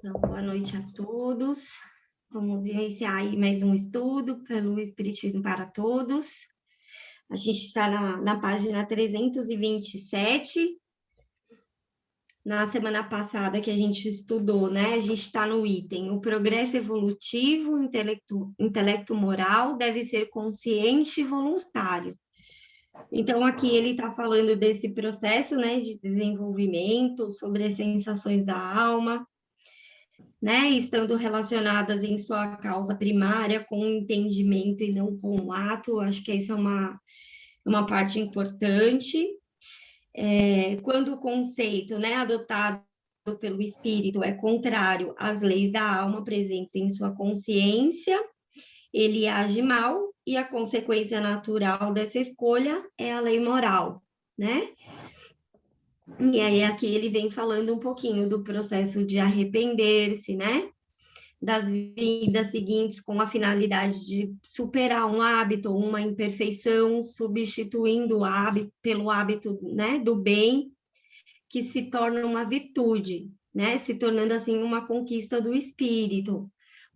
Então, boa noite a todos. Vamos iniciar aí mais um estudo pelo Espiritismo para Todos. A gente está na página 327. Na semana passada que a gente estudou, né? A gente está no item: o progresso evolutivo, intelecto moral deve ser consciente e voluntário. Então, aqui ele está falando desse processo, né, de desenvolvimento, sobre as sensações da alma, né, estando relacionadas em sua causa primária com o entendimento e não com o ato. Acho que essa é uma parte importante. Quando o conceito, né, adotado pelo espírito é contrário às leis da alma presentes em sua consciência, ele age mal, e a consequência natural dessa escolha é a lei moral, né? E aí aqui ele vem falando um pouquinho do processo de arrepender-se, né? Das vidas seguintes com a finalidade de superar um hábito ou uma imperfeição, substituindo o hábito pelo hábito, né, do bem, que se torna uma virtude, né? Se tornando assim uma conquista do espírito,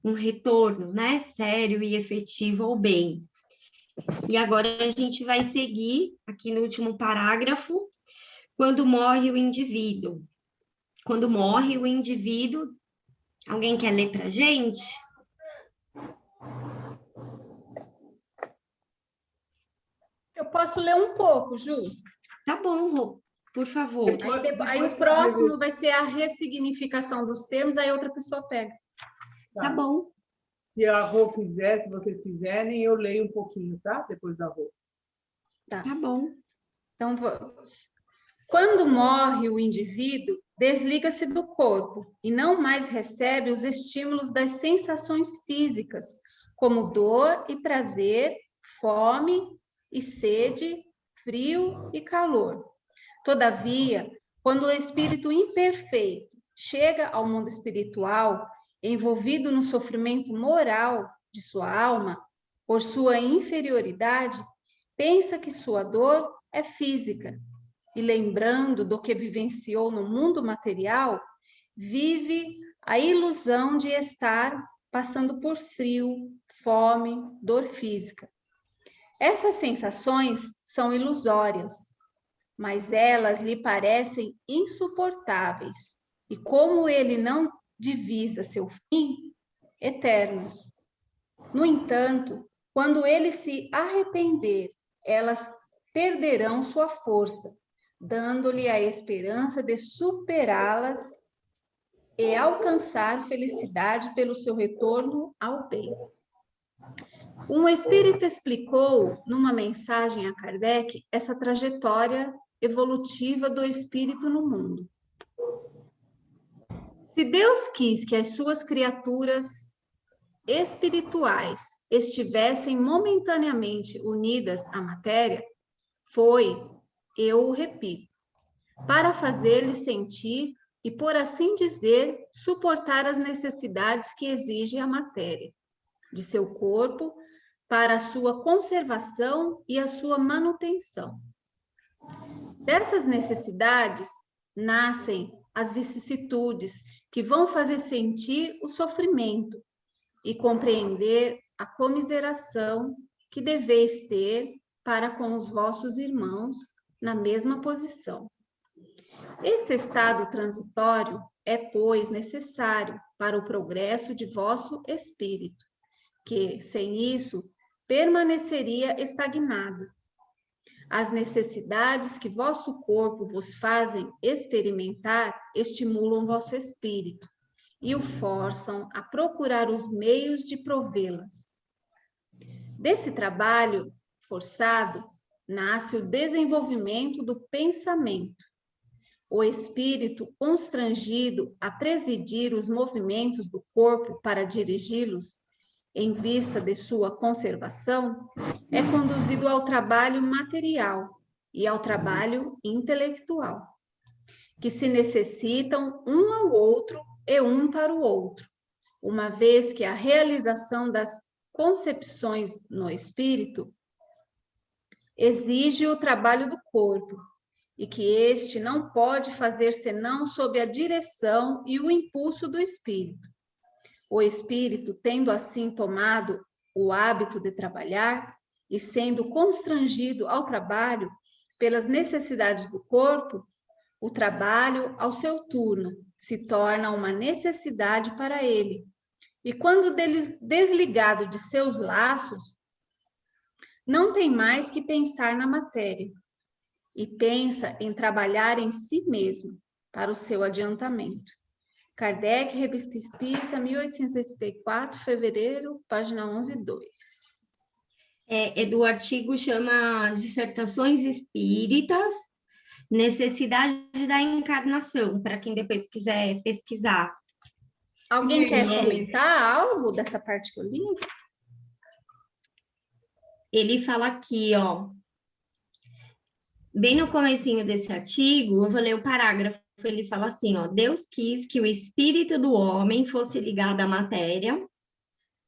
um retorno, né, sério e efetivo ao bem. E agora a gente vai seguir aqui no último parágrafo, quando morre o indivíduo. Quando morre o indivíduo, alguém quer ler para a gente? Eu posso ler um pouco, Ju? Tá bom, Rô, por favor. Aí o próximo vai ser a ressignificação dos termos, aí outra pessoa pega. Tá bom. Se a Rô quiser, se vocês quiserem, eu leio um pouquinho, tá? Depois da Rô. Tá bom. Então, vamos. Quando morre o indivíduo, desliga-se do corpo e não mais recebe os estímulos das sensações físicas, como dor e prazer, fome e sede, frio e calor. Todavia, quando o espírito imperfeito chega ao mundo espiritual, envolvido no sofrimento moral de sua alma, por sua inferioridade, pensa que sua dor é física e, lembrando do que vivenciou no mundo material, vive a ilusão de estar passando por frio, fome, dor física. Essas sensações são ilusórias, mas elas lhe parecem insuportáveis e, como ele não divisa seu fim, eternas. No entanto, quando ele se arrepender, elas perderão sua força, dando-lhe a esperança de superá-las e alcançar felicidade pelo seu retorno ao bem. Um espírito explicou, numa mensagem a Kardec, essa trajetória evolutiva do espírito no mundo. Se Deus quis que as suas criaturas espirituais estivessem momentaneamente unidas à matéria, foi, eu o repito, para fazer-lhes sentir e, por assim dizer, suportar as necessidades que exige a matéria de seu corpo para a sua conservação e a sua manutenção. Dessas necessidades nascem as vicissitudes que vão fazer sentir o sofrimento e compreender a comiseração que deveis ter para com os vossos irmãos na mesma posição. Esse estado transitório é, pois, necessário para o progresso de vosso espírito, que, sem isso, permaneceria estagnado. As necessidades que vosso corpo vos fazem experimentar estimulam vosso espírito e o forçam a procurar os meios de provê-las. Desse trabalho forçado nasce o desenvolvimento do pensamento. O espírito, constrangido a presidir os movimentos do corpo para dirigi-los, em vista de sua conservação, é conduzido ao trabalho material e ao trabalho intelectual, que se necessitam um ao outro e um para o outro, uma vez que a realização das concepções no espírito exige o trabalho do corpo e que este não pode fazer senão sob a direção e o impulso do espírito. O espírito, tendo assim tomado o hábito de trabalhar e sendo constrangido ao trabalho pelas necessidades do corpo, o trabalho, ao seu turno, se torna uma necessidade para ele. E quando desligado de seus laços, não tem mais que pensar na matéria, e pensa em trabalhar em si mesmo, para o seu adiantamento. Kardec, Revista Espírita, 1864, fevereiro, página 11.2. É do artigo, chama Dissertações Espíritas, Necessidade da Encarnação, para quem depois quiser pesquisar. Alguém quer comentar algo dessa parte que eu li? Ele fala aqui, ó, bem no comecinho desse artigo, eu vou ler o parágrafo, ele fala assim, ó, Deus quis que o espírito do homem fosse ligado à matéria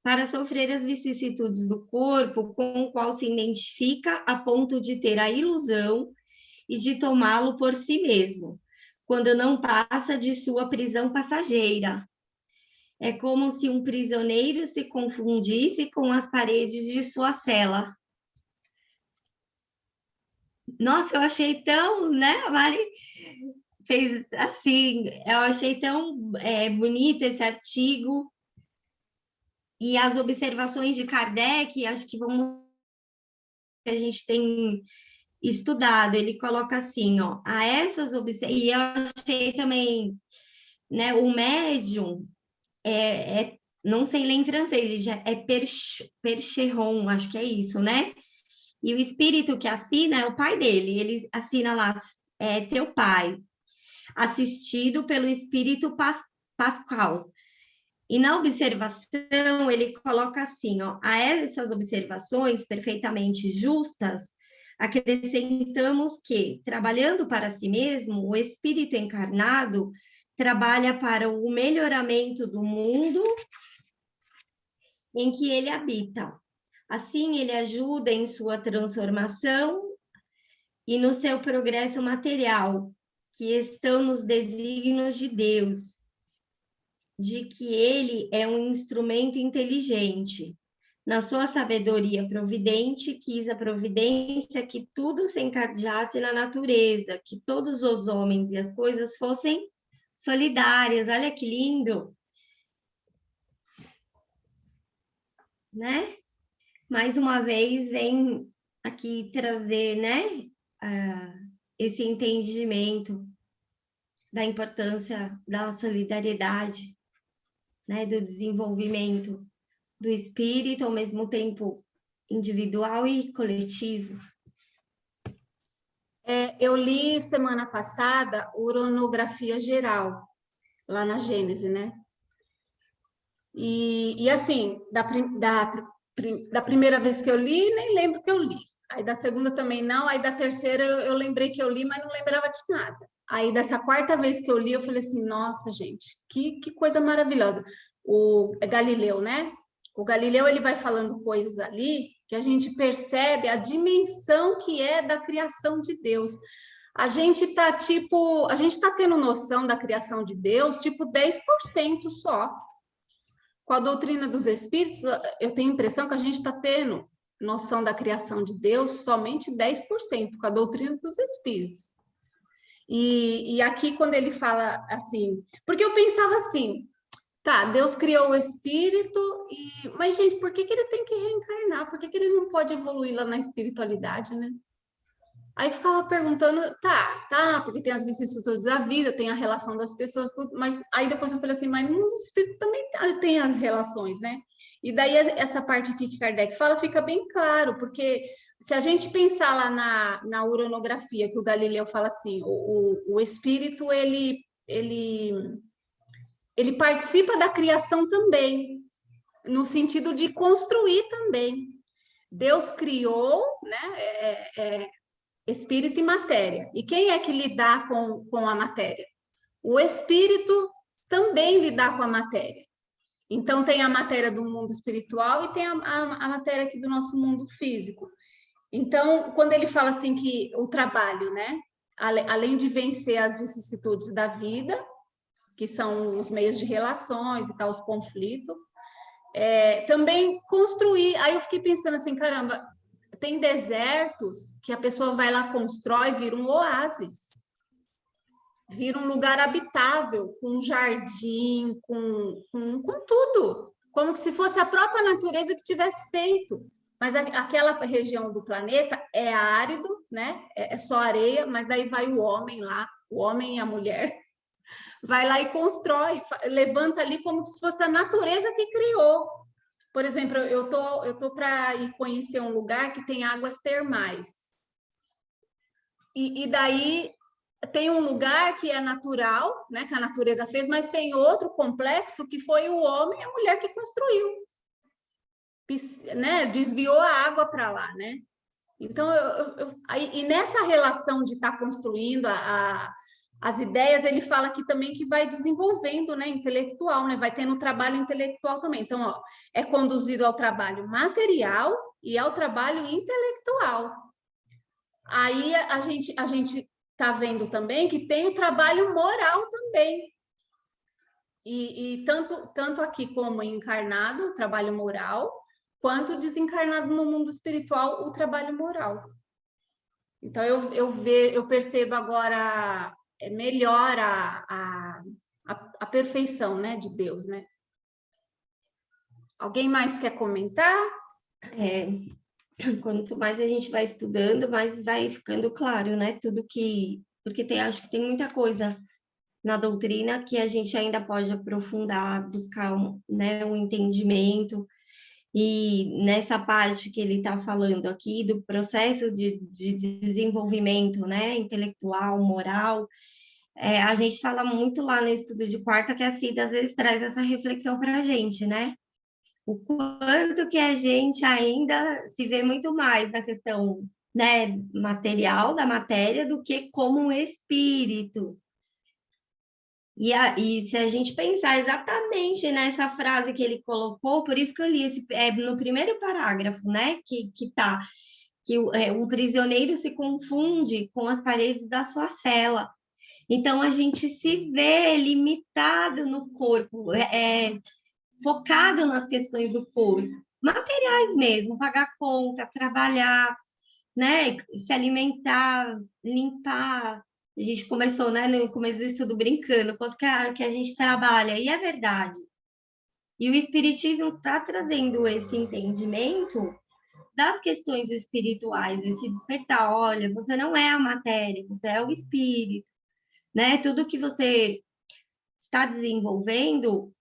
para sofrer as vicissitudes do corpo com o qual se identifica a ponto de ter a ilusão e de tomá-lo por si mesmo, quando não passa de sua prisão passageira. É como se um prisioneiro se confundisse com as paredes de sua cela. Nossa, eu achei tão, né, Mari? Fez assim, eu achei tão bonito esse artigo. E as observações de Kardec, acho que a gente tem estudado, ele coloca assim, ó, a essas observações, e eu achei também, né, o médium, não sei ler em francês, ele já é Percheron, acho que é isso, né? E o espírito que assina é o pai dele, ele assina lá, teu pai, assistido pelo espírito Pascal. E na observação, ele coloca assim, ó, a essas observações perfeitamente justas, acrescentamos que, trabalhando para si mesmo, o espírito encarnado trabalha para o melhoramento do mundo em que ele habita. Assim, ele ajuda em sua transformação e no seu progresso material, que estão nos desígnios de Deus, de que ele é um instrumento inteligente. Na sua sabedoria providente, quis a providência que tudo se encadeasse na natureza, que todos os homens e as coisas fossem solidárias. Olha que lindo! Né? Mais uma vez, vem aqui trazer, né, esse entendimento da importância da solidariedade, né, do desenvolvimento do espírito, ao mesmo tempo individual e coletivo. Eu li semana passada Uranografia Geral, lá na Gênese, né? E assim, da primeira vez que eu li, nem lembro que eu li. Aí da segunda também não, aí da terceira eu lembrei que eu li, mas não lembrava de nada. Aí dessa quarta vez que eu li, eu falei assim, nossa, gente, que coisa maravilhosa. O Galileu, né? O Galileu, ele vai falando coisas ali que a gente percebe a dimensão que é da criação de Deus. A gente tá tendo noção da criação de Deus, tipo 10% só. Com a doutrina dos espíritos, eu tenho a impressão que a gente está tendo noção da criação de Deus somente 10%, com a doutrina dos espíritos. E aqui, quando ele fala assim, porque eu pensava assim, tá, Deus criou o espírito, mas, gente, por que ele tem que reencarnar? Por que ele não pode evoluir lá na espiritualidade, né? Aí ficava perguntando, tá, porque tem as vicissitudes da vida, tem a relação das pessoas, tudo, mas aí depois eu falei assim, mas no mundo do espírito também tem as relações, né? E daí essa parte aqui que Kardec fala fica bem claro, porque se a gente pensar lá na uranografia, que o Galileu fala assim, o espírito, ele participa da criação também, no sentido de construir também. Deus criou, né, espírito e matéria. E quem é que lidar com a matéria? O espírito também lidar com a matéria. Então, tem a matéria do mundo espiritual e tem a matéria aqui do nosso mundo físico. Então, quando ele fala assim que o trabalho, né? além de vencer as vicissitudes da vida, que são os meios de relações e tal, os conflitos, também construir. Aí eu fiquei pensando assim, caramba, tem desertos que a pessoa vai lá, constrói, vira um oásis, vira um lugar habitável, com um jardim, com tudo, como que se fosse a própria natureza que tivesse feito. Mas aquela região do planeta é árido, né? É só areia, mas daí vai o homem lá, o homem e a mulher, vai lá e constrói, levanta ali como se fosse a natureza que criou. Por exemplo, eu tô para ir conhecer um lugar que tem águas termais. E daí tem um lugar que é natural, né, que a natureza fez, mas tem outro complexo que foi o homem e a mulher que construiu, né, desviou a água para lá, né? Então, e nessa relação de estar construindo as ideias, ele fala aqui também que vai desenvolvendo, né, intelectual, né, vai tendo trabalho intelectual também. Então, ó, é conduzido ao trabalho material e ao trabalho intelectual. Aí a gente está vendo também que tem o trabalho moral também. E tanto aqui como encarnado, o trabalho moral, quanto desencarnado no mundo espiritual, o trabalho moral. Então, eu percebo agora melhor a perfeição, né, de Deus, né? Alguém mais quer comentar? Quanto mais a gente vai estudando, mais vai ficando claro, né? Tudo que... Porque acho que tem muita coisa na doutrina que a gente ainda pode aprofundar, buscar né, um entendimento. E nessa parte que ele está falando aqui, do processo de desenvolvimento, né, intelectual, moral, a gente fala muito lá no estudo de quarta que a Cida às vezes traz essa reflexão para a gente, né? O quanto que a gente ainda se vê muito mais na questão, né, material da matéria do que como um espírito. E se a gente pensar exatamente nessa frase que ele colocou, por isso que eu li no primeiro parágrafo, né, que um prisioneiro se confunde com as paredes da sua cela. Então, a gente se vê limitado no corpo, focado nas questões do corpo, materiais mesmo, pagar conta, trabalhar, né, se alimentar, limpar. A gente começou, né, no começo do estudo brincando, quanto que a gente trabalha, e é verdade. E o Espiritismo está trazendo esse entendimento das questões espirituais, esse despertar, olha, você não é a matéria, você é o espírito, né? Tudo que você está desenvolvendo,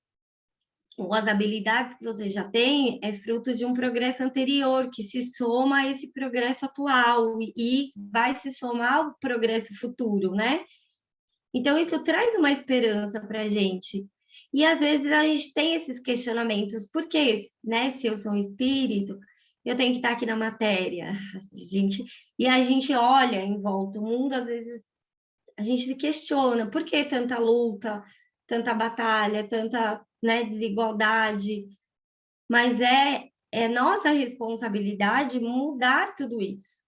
ou as habilidades que você já tem, é fruto de um progresso anterior, que se soma a esse progresso atual e vai se somar ao progresso futuro, né? Então, isso traz uma esperança para a gente. E, às vezes, a gente tem esses questionamentos. Por quê? Né? Se eu sou um espírito, eu tenho que estar aqui na matéria. E a gente olha em volta o mundo, às vezes, a gente se questiona. Por que tanta luta, tanta batalha, tanta, né, desigualdade? Mas é nossa responsabilidade mudar tudo isso.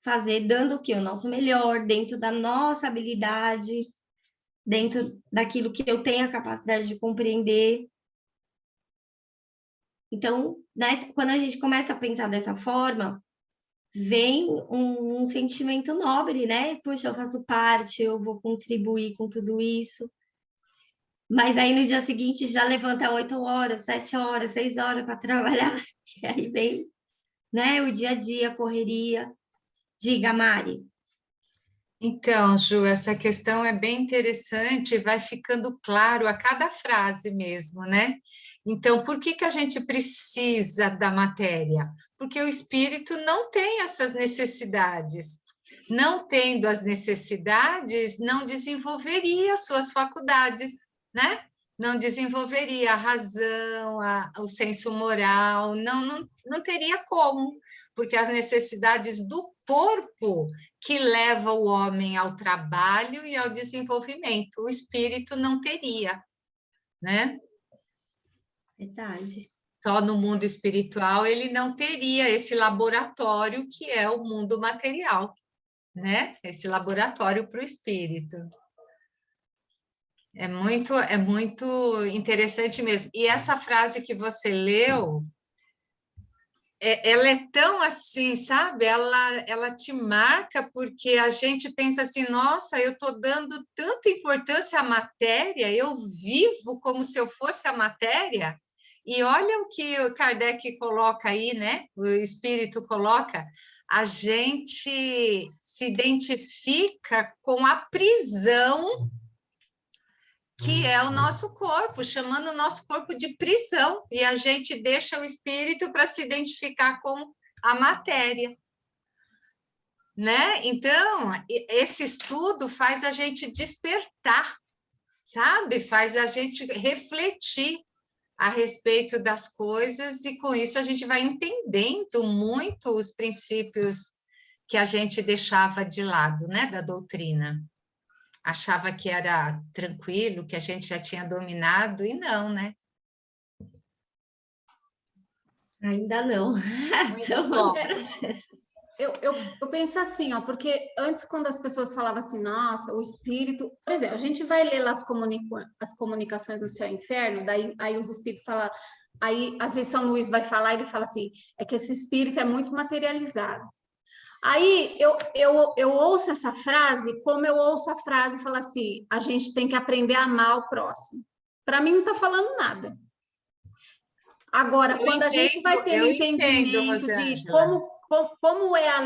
Fazer, dando o quê? O nosso melhor, dentro da nossa habilidade, dentro daquilo que eu tenho a capacidade de compreender. Então, quando a gente começa a pensar dessa forma, vem um sentimento nobre, né? Puxa, eu faço parte, eu vou contribuir com tudo isso. Mas aí no dia seguinte já levanta 8 horas, 7 horas, 6 horas para trabalhar. E aí vem, né, o dia a dia, a correria. Diga, Mari. Então, Ju, essa questão é bem interessante, vai ficando claro a cada frase mesmo, né? Então, por que a gente precisa da matéria? Porque o espírito não tem essas necessidades. Não tendo as necessidades, não desenvolveria suas faculdades, né? Não desenvolveria a razão, o senso moral, não teria como, porque as necessidades do corpo que leva o homem ao trabalho e ao desenvolvimento, o espírito não teria, né? Verdade. Só no mundo espiritual ele não teria esse laboratório que é o mundo material, né? Esse laboratório para o espírito. É muito interessante mesmo. E essa frase que você leu, ela é tão assim, sabe? Ela te marca porque a gente pensa assim, nossa, eu estou dando tanta importância à matéria, eu vivo como se eu fosse a matéria. E olha o que o Kardec coloca aí, né? O espírito coloca, a gente se identifica com a prisão que é o nosso corpo, chamando o nosso corpo de prisão, e a gente deixa o espírito para se identificar com a matéria, né? Então, esse estudo faz a gente despertar, sabe? Faz a gente refletir a respeito das coisas, e com isso a gente vai entendendo muito os princípios que a gente deixava de lado, né, da doutrina. Achava que era tranquilo, que a gente já tinha dominado, e não, né? Ainda não. Estamos no processo. Eu penso assim, ó, porque antes, quando as pessoas falavam assim, nossa, o espírito... Por exemplo, a gente vai ler lá as comunicações no céu e inferno, daí aí os espíritos falam... Aí, às vezes, São Luís vai falar, ele fala assim, é que esse espírito é muito materializado. Aí eu ouço essa frase, como eu ouço a frase, fala assim, a gente tem que aprender a amar o próximo. Para mim não está falando nada. Agora, quando a gente vai ter um entendimento de como é a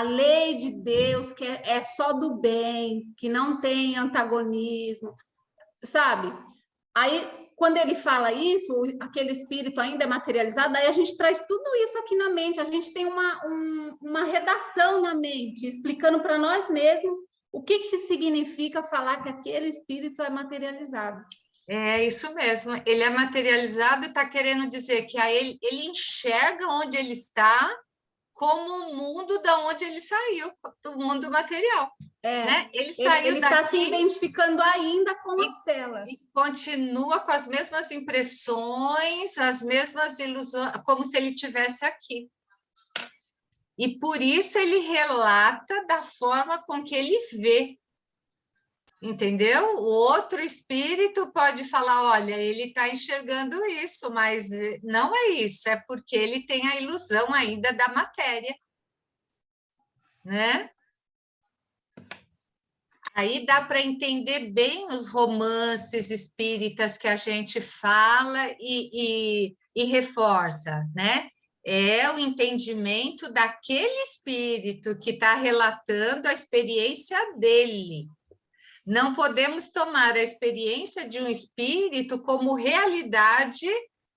lei de Deus, que é só do bem, que não tem antagonismo, sabe? Aí, quando ele fala isso, aquele espírito ainda é materializado, aí a gente traz tudo isso aqui na mente, a gente tem uma redação na mente, explicando para nós mesmos o que significa falar que aquele espírito é materializado. É isso mesmo, ele é materializado e está querendo dizer que ele enxerga onde ele está como o mundo da onde ele saiu, do mundo material. Né? Ele saiu ele está se identificando ainda com a cela. E continua com as mesmas impressões, as mesmas ilusões, como se ele estivesse aqui. E por isso ele relata da forma com que ele vê. Entendeu? O outro espírito pode falar, olha, ele está enxergando isso, mas não é isso, é porque ele tem a ilusão ainda da matéria, né? Aí dá para entender bem os romances espíritas que a gente fala e reforça, né? É o entendimento daquele espírito que está relatando a experiência dele. Não podemos tomar a experiência de um espírito como realidade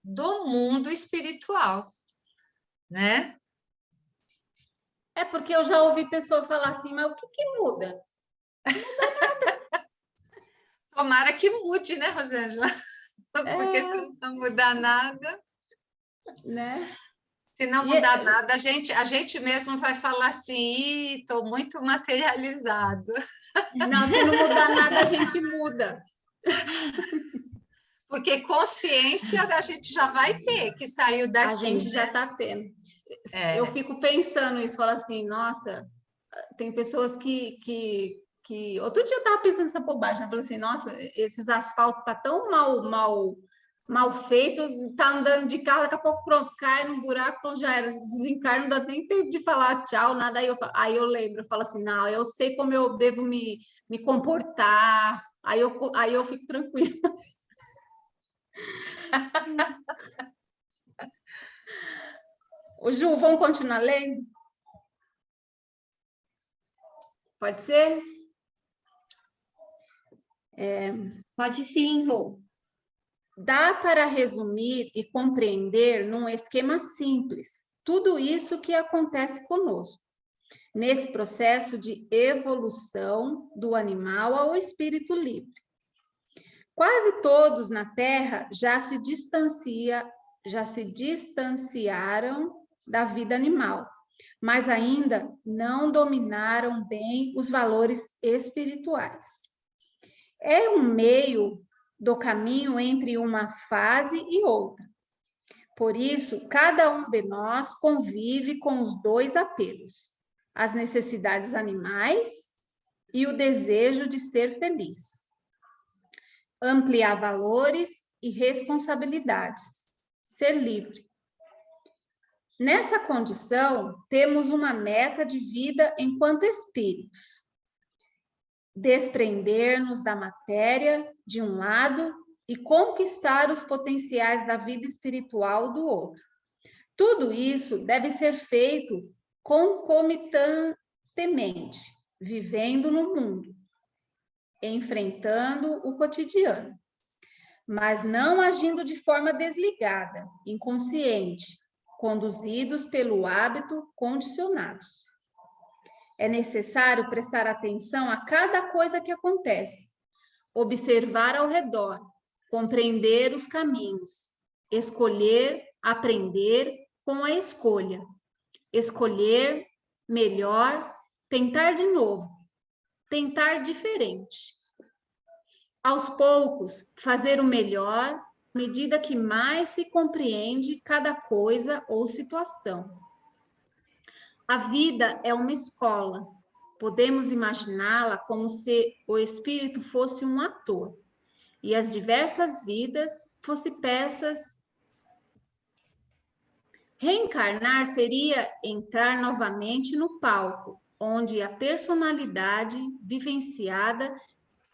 do mundo espiritual, né? É porque eu já ouvi pessoa falar assim, mas o que muda? Não muda nada. Tomara que mude, né, Rosângela? Porque se não mudar nada, né? Se não mudar nada, a gente mesmo vai falar assim, estou muito materializado. Não, se não mudar nada, a gente muda. Porque consciência a gente já vai ter, que saiu daqui. A gente já está tendo. Eu fico pensando isso, falo assim, nossa, tem pessoas que... Outro dia eu estava pensando nessa bobagem, eu falei assim, nossa, esses asfaltos tá tão mal feito, tá andando de carro, daqui a pouco pronto, cai num buraco, pronto, já era, desencarna, não dá nem tempo de falar tchau, nada, aí eu lembro, eu falo assim, não, eu sei como eu devo me comportar, aí eu fico tranquila. Ô, Ju, vamos continuar lendo? Pode ser? Pode sim, Rô. Dá para resumir e compreender num esquema simples tudo isso que acontece conosco, nesse processo de evolução do animal ao espírito livre. Quase todos na Terra já se distanciaram da vida animal, mas ainda não dominaram bem os valores espirituais. É um meio do caminho entre uma fase e outra. Por isso, cada um de nós convive com os dois apelos. as necessidades animais e o desejo de ser feliz. Ampliar valores e responsabilidades. Ser livre. Nessa condição, temos uma meta de vida enquanto espíritos. Desprender-nos da matéria, de um lado, e conquistar os potenciais da vida espiritual do outro. Tudo isso deve ser feito concomitantemente, vivendo no mundo, enfrentando o cotidiano, mas não agindo de forma desligada, inconsciente, conduzidos pelo hábito, condicionados. É necessário prestar atenção a cada coisa que acontece, observar ao redor, compreender os caminhos, escolher, aprender com a escolha, escolher melhor, tentar de novo, tentar diferente. Aos poucos, fazer o melhor, à medida que mais se compreende cada coisa ou situação. A vida é uma escola. Podemos imaginá-la como se o espírito fosse um ator e as diversas vidas fossem peças. Reencarnar seria entrar novamente no palco, onde a personalidade vivenciada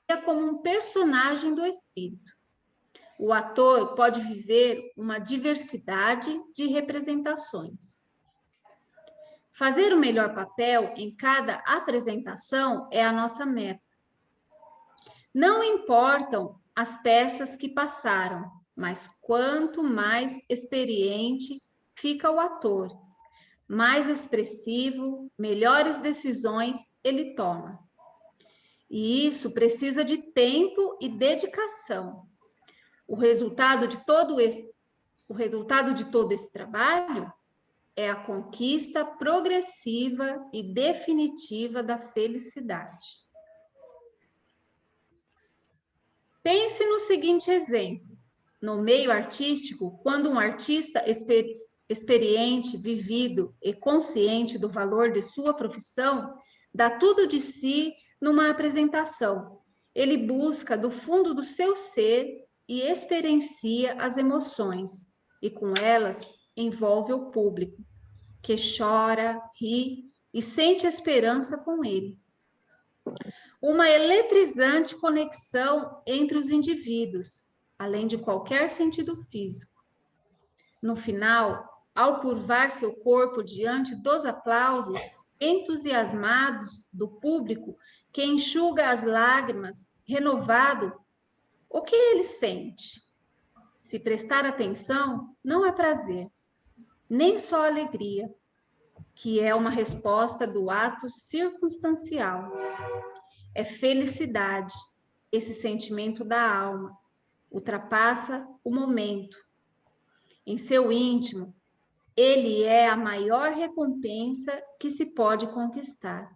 é como um personagem do espírito. O ator pode viver uma diversidade de representações. Fazer o melhor papel em cada apresentação é a nossa meta. Não importam as peças que passaram, mas quanto mais experiente fica o ator, mais expressivo, melhores decisões ele toma. E isso precisa de tempo e dedicação. O resultado de todo esse trabalho é a conquista progressiva e definitiva da felicidade. Pense no seguinte exemplo. No meio artístico, quando um artista experiente, vivido e consciente do valor de sua profissão, dá tudo de si numa apresentação. Ele busca do fundo do seu ser e experiencia as emoções, e com elas envolve o público, que chora, ri e sente esperança com ele. Uma eletrizante conexão entre os indivíduos, além de qualquer sentido físico. No final, ao curvar seu corpo diante dos aplausos entusiasmados do público, que enxuga as lágrimas, renovado, o que ele sente? Se prestar atenção, não é prazer, nem só alegria, que é uma resposta do ato circunstancial. É felicidade, esse sentimento da alma, ultrapassa o momento. Em seu íntimo, ele é a maior recompensa que se pode conquistar.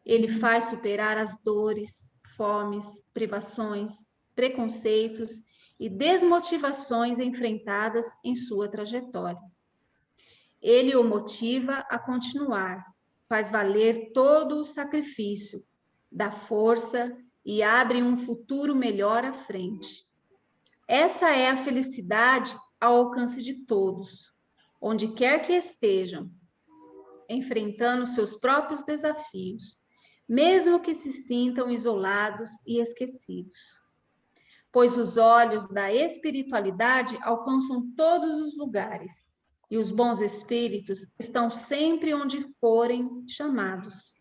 Ele faz superar as dores, fomes, privações, preconceitos e desmotivações enfrentadas em sua trajetória. Ele o motiva a continuar, faz valer todo o sacrifício, dá força e abre um futuro melhor à frente. Essa é a felicidade ao alcance de todos, onde quer que estejam, enfrentando seus próprios desafios, mesmo que se sintam isolados e esquecidos. Pois os olhos da espiritualidade alcançam todos os lugares, e os bons espíritos estão sempre onde forem chamados.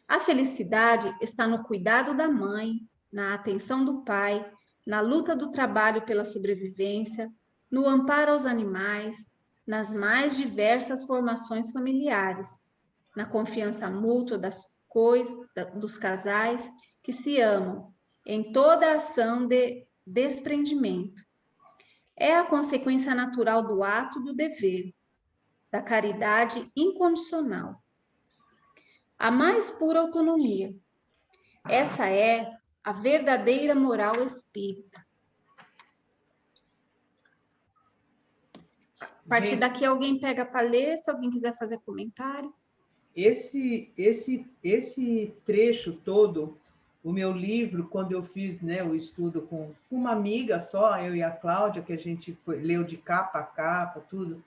A felicidade está no cuidado da mãe, na atenção do pai, na luta do trabalho pela sobrevivência, no amparo aos animais, nas mais diversas formações familiares, na confiança mútua dos casais que se amam, em toda a ação de desprendimento. É a consequência natural do ato do dever, da caridade incondicional. A mais pura autonomia. Essa é a verdadeira moral espírita. A partir daqui, alguém pega para ler, se alguém quiser fazer comentário. esse trecho todo, o meu livro, quando eu fiz, né, o estudo com uma amiga só, eu e a Cláudia, que a gente leu de capa a capa, tudo,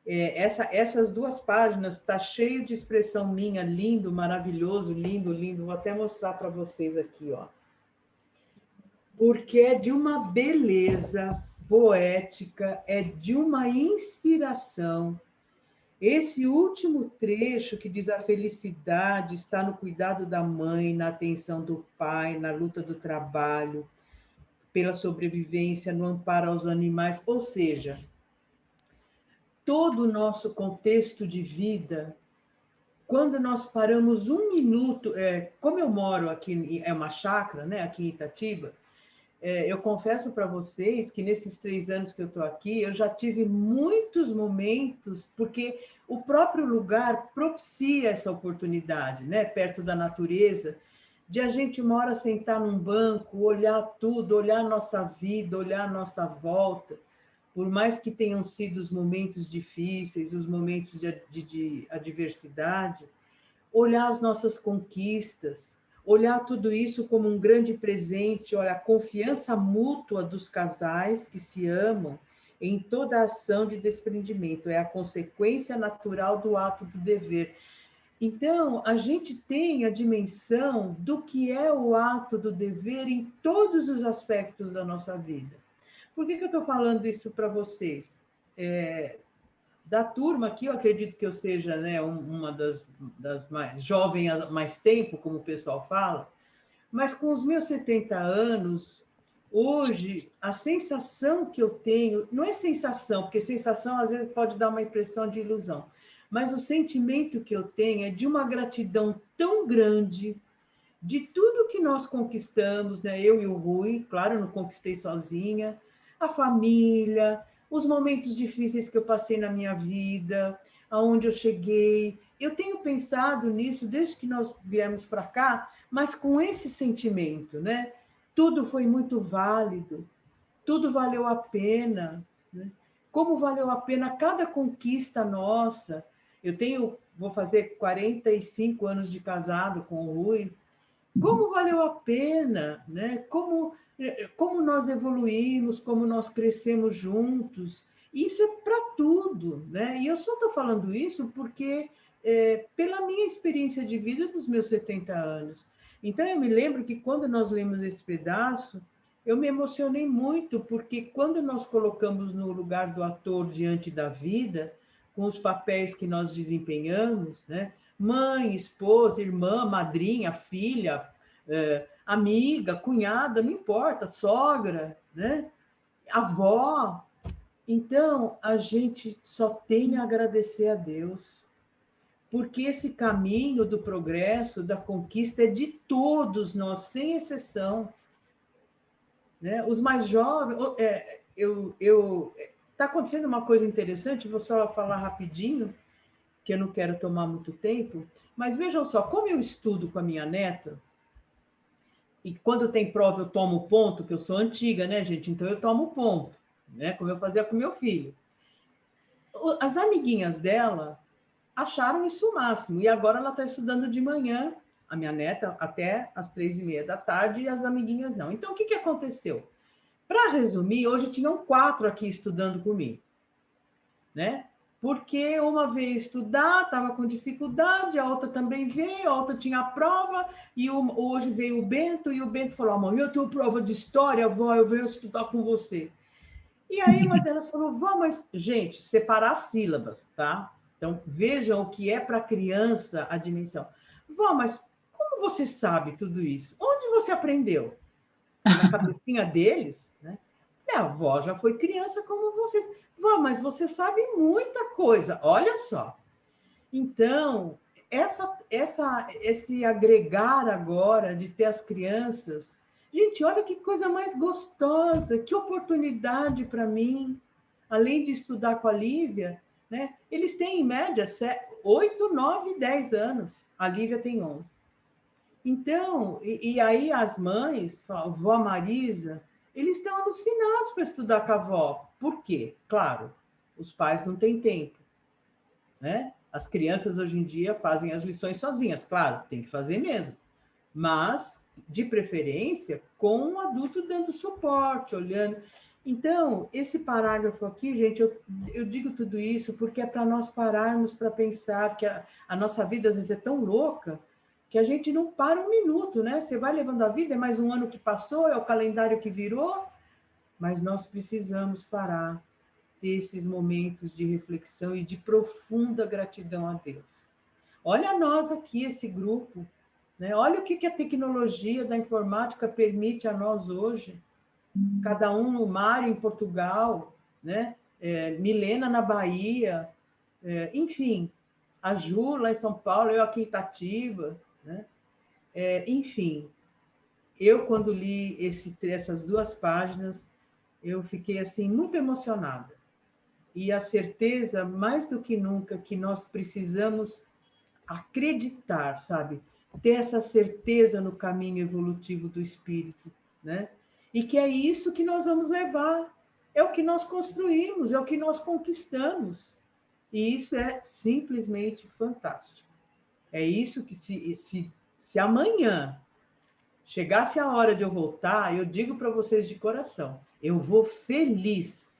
essas 2 páginas está cheio de expressão minha, lindo, maravilhoso, lindo, lindo. Vou até mostrar para vocês aqui, ó. Porque é de uma beleza poética, é de uma inspiração. Esse último trecho que diz: a felicidade está no cuidado da mãe, na atenção do pai, na luta do trabalho, pela sobrevivência, no amparo aos animais. Ou seja, todo o nosso contexto de vida, quando nós paramos um minuto, como eu moro aqui, é uma chácara, né, aqui em Itatiba, eu confesso para vocês que nesses 3 anos que eu estou aqui, eu já tive muitos momentos, porque o próprio lugar propicia essa oportunidade, né, perto da natureza, de a gente uma hora sentar num banco, olhar tudo, olhar a nossa vida, olhar a nossa volta, por mais que tenham sido os momentos difíceis, os momentos de adversidade, olhar as nossas conquistas, olhar tudo isso como um grande presente, olha, a confiança mútua dos casais que se amam em toda a ação de desprendimento, é a consequência natural do ato do dever. Então, a gente tem a dimensão do que é o ato do dever em todos os aspectos da nossa vida. Por que eu estou falando isso para vocês? Da turma aqui, eu acredito que eu seja, né, uma das mais jovem há mais tempo, como o pessoal fala, mas com os meus 70 anos, hoje, a sensação que eu tenho, não é sensação, porque sensação às vezes pode dar uma impressão de ilusão, mas o sentimento que eu tenho é de uma gratidão tão grande de tudo que nós conquistamos, né? Eu e o Rui, claro, eu não conquistei sozinha, a família, os momentos difíceis que eu passei na minha vida, aonde eu cheguei. Eu tenho pensado nisso desde que nós viemos para cá, mas com esse sentimento, né? Tudo foi muito válido, tudo valeu a pena, né? Como valeu a pena cada conquista nossa. Vou fazer 45 anos de casado com o Rui, como valeu a pena, né? Como nós evoluímos, como nós crescemos juntos. Isso é para tudo, né? E eu só estou falando isso porque, pela minha experiência de vida dos meus 70 anos. Então, eu me lembro que quando nós lemos esse pedaço, eu me emocionei muito, porque quando nós colocamos no lugar do ator diante da vida, com os papéis que nós desempenhamos, né? Mãe, esposa, irmã, madrinha, filha, amiga, cunhada, não importa, sogra, né? Avó. Então, a gente só tem a agradecer a Deus, porque esse caminho do progresso, da conquista, é de todos nós, sem exceção. Né? Os mais jovens... Está acontecendo uma coisa interessante, vou só falar rapidinho, que eu não quero tomar muito tempo, mas vejam só, como eu estudo com a minha neta, e quando tem prova eu tomo ponto, que eu sou antiga, né, gente? Então eu tomo ponto, né? Como eu fazia com meu filho. As amiguinhas dela acharam isso o máximo, e agora ela está estudando de manhã, a minha neta, até às 3h30 da tarde, e as amiguinhas não. Então, o que aconteceu? Para resumir, hoje tinham 4 aqui estudando comigo, né? Porque uma veio estudar, estava com dificuldade, a outra também veio, a outra tinha a prova, e hoje veio o Bento, e o Bento falou: mãe, eu tenho prova de história, vó, eu venho estudar com você. E aí uma delas falou: vó, mas, gente, separar sílabas, tá? Então, vejam o que é para criança a dimensão. Vó, mas como você sabe tudo isso? Onde você aprendeu? Na cabecinha deles, né? A avó já foi criança como vocês. Vó, mas você sabe muita coisa, olha só. Então, esse agregar agora de ter as crianças, gente, olha que coisa mais gostosa, que oportunidade para mim, além de estudar com a Lívia, né? Eles têm, em média, 8, 9, 10 anos. A Lívia tem 11. Então, e aí as mães, a vó Marisa, eles estão alucinados para estudar com a avó. Por quê? Claro, os pais não têm tempo, né? As crianças hoje em dia fazem as lições sozinhas, claro, tem que fazer mesmo, mas de preferência com um adulto dando suporte, olhando. Então, esse parágrafo aqui, gente, eu digo tudo isso porque é para nós pararmos para pensar que a nossa vida às vezes é tão louca que a gente não para um minuto, né? Você vai levando a vida, é mais um ano que passou, é o calendário que virou, mas nós precisamos parar, ter esses momentos de reflexão e de profunda gratidão a Deus. Olha nós aqui, esse grupo, né? Olha o que a tecnologia da informática permite a nós hoje. Cada um, o Mário em Portugal, né? Milena na Bahia, enfim, a Ju lá em São Paulo, eu aqui em Itatiba, né? Enfim, eu quando li essas 2 páginas, eu fiquei assim muito emocionada. E a certeza, mais do que nunca, que nós precisamos acreditar, sabe? Ter essa certeza no caminho evolutivo do espírito, né? E que é isso que nós vamos levar, é o que nós construímos, é o que nós conquistamos. E isso é simplesmente fantástico. É isso que se amanhã chegasse a hora de eu voltar, eu digo para vocês de coração, eu vou feliz.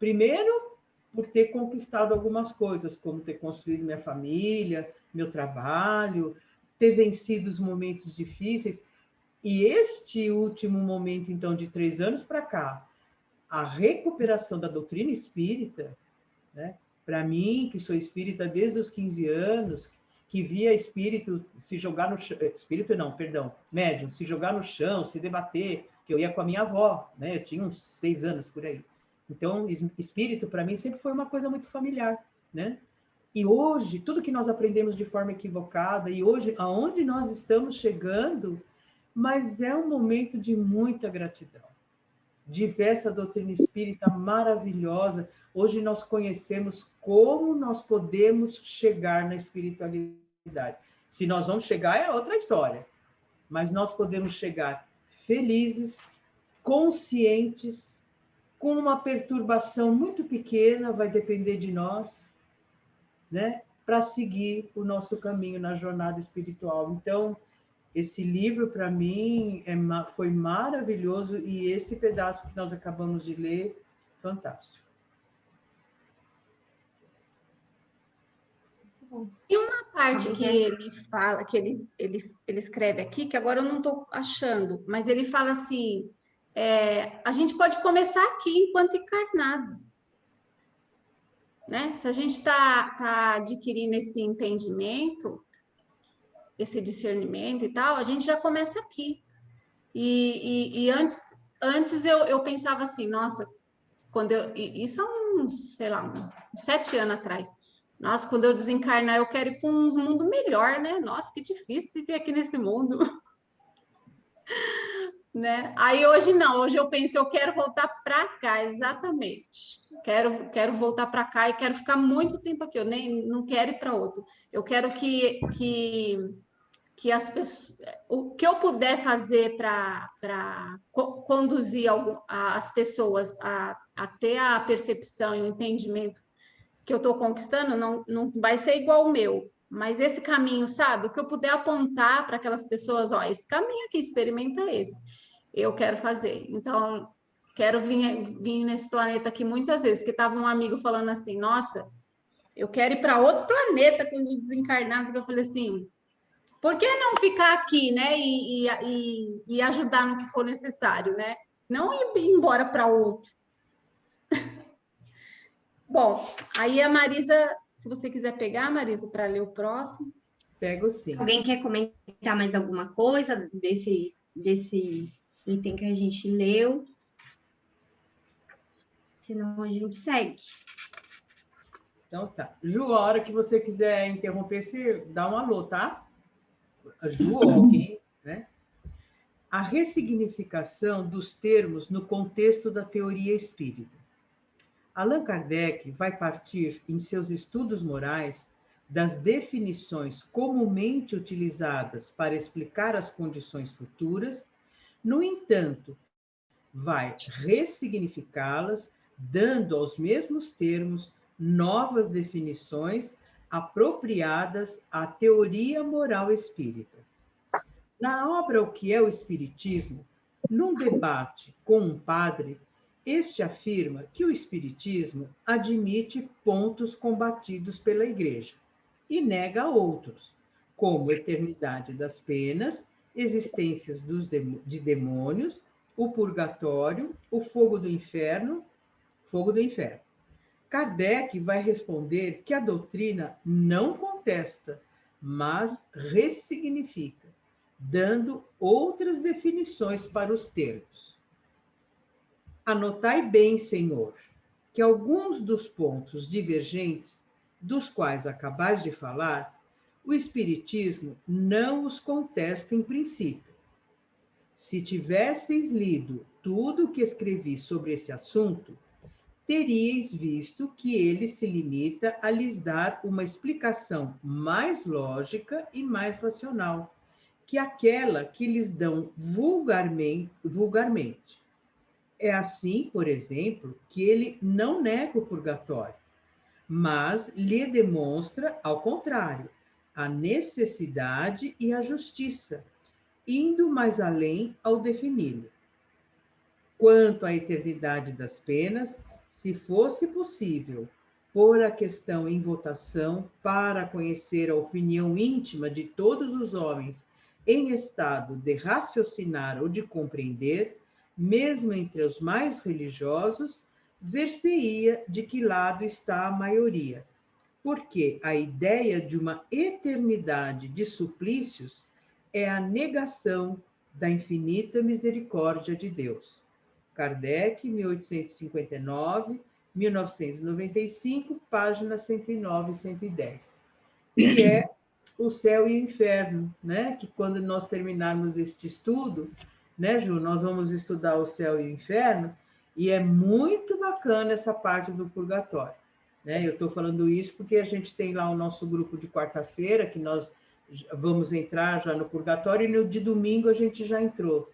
Primeiro, por ter conquistado algumas coisas, como ter construído minha família, meu trabalho, ter vencido os momentos difíceis. E este último momento, então, de 3 anos para cá, a recuperação da doutrina espírita, né? Para mim, que sou espírita desde os 15 anos, que via espírito se jogar no chão, espírito não, perdão, médium, se jogar no chão, se debater, que eu ia com a minha avó, né? Eu tinha uns 6 anos por aí. Então, espírito, para mim, sempre foi uma coisa muito familiar, né? E hoje, tudo que nós aprendemos de forma equivocada, e hoje, aonde nós estamos chegando, mas é um momento de muita gratidão. De ver essa doutrina espírita maravilhosa. Hoje nós conhecemos como nós podemos chegar na espiritualidade. Se nós vamos chegar, é outra história. Mas nós podemos chegar felizes, conscientes, com uma perturbação muito pequena, vai depender de nós, né? Para seguir o nosso caminho na jornada espiritual. Então, esse livro, para mim, foi maravilhoso, e esse pedaço que nós acabamos de ler, fantástico. E uma parte que ele fala, que ele escreve aqui, que agora eu não estou achando, mas ele fala assim, a gente pode começar aqui enquanto encarnado. Né? Se a gente está adquirindo esse entendimento, esse discernimento e tal, a gente já começa aqui. E antes eu pensava assim, nossa, isso há uns, sei lá, uns 7 anos atrás. Nossa, quando eu desencarnar, eu quero ir para um mundo melhor, né? Nossa, que difícil viver aqui nesse mundo. Né? Aí hoje não, hoje eu penso, eu quero voltar para cá, exatamente. Quero voltar para cá e quero ficar muito tempo aqui. Eu nem não quero ir para outro. Eu quero que as pessoas, o que eu puder fazer para conduzir as pessoas a ter a percepção e o entendimento que eu estou conquistando, não vai ser igual o meu. Mas esse caminho, sabe? O que eu puder apontar para aquelas pessoas, ó, esse caminho aqui, experimenta esse. Eu quero fazer. Então, quero vir nesse planeta aqui muitas vezes, que estava um amigo falando assim, nossa, eu quero ir para outro planeta quando desencarnar. Eu falei assim, por que não ficar aqui, né? E ajudar no que for necessário, né? Não ir embora para outro. Bom, aí a Marisa, se você quiser pegar, Marisa, para ler o próximo. Pego sim. Alguém quer comentar mais alguma coisa desse item que a gente leu? Senão a gente segue. Então tá. Ju, a hora que você quiser interromper, você dá um alô, tá? A Ju ou alguém, né? A ressignificação dos termos no contexto da teoria espírita. Allan Kardec vai partir, em seus estudos morais, das definições comumente utilizadas para explicar as condições futuras, no entanto, vai ressignificá-las, dando aos mesmos termos novas definições apropriadas à teoria moral espírita. Na obra O que é o Espiritismo, num debate com um padre, este afirma que o Espiritismo admite pontos combatidos pela Igreja e nega outros, como eternidade das penas, existências de demônios, o purgatório, o fogo do inferno. Kardec vai responder que a doutrina não contesta, mas ressignifica, dando outras definições para os termos. Anotai bem, Senhor, que alguns dos pontos divergentes, dos quais acabais de falar, o Espiritismo não os contesta em princípio. Se tivesseis lido tudo o que escrevi sobre esse assunto, teríeis visto que ele se limita a lhes dar uma explicação mais lógica e mais racional que aquela que lhes dão vulgarmente. É assim, por exemplo, que ele não nega o purgatório, mas lhe demonstra, ao contrário, a necessidade e a justiça, indo mais além ao defini-lo. Quanto à eternidade das penas, se fosse possível pôr a questão em votação para conhecer a opinião íntima de todos os homens em estado de raciocinar ou de compreender, mesmo entre os mais religiosos, ver-se-ia de que lado está a maioria, porque a ideia de uma eternidade de suplícios é a negação da infinita misericórdia de Deus. Kardec, 1859, 1995, páginas 109 e 110. Que é o céu e o inferno, né? Que quando nós terminarmos este estudo, né, Ju, nós vamos estudar o céu e o inferno, e é muito bacana essa parte do purgatório, né? Eu estou falando isso porque a gente tem lá o nosso grupo de quarta-feira, que nós vamos entrar já no purgatório, e no de domingo a gente já entrou.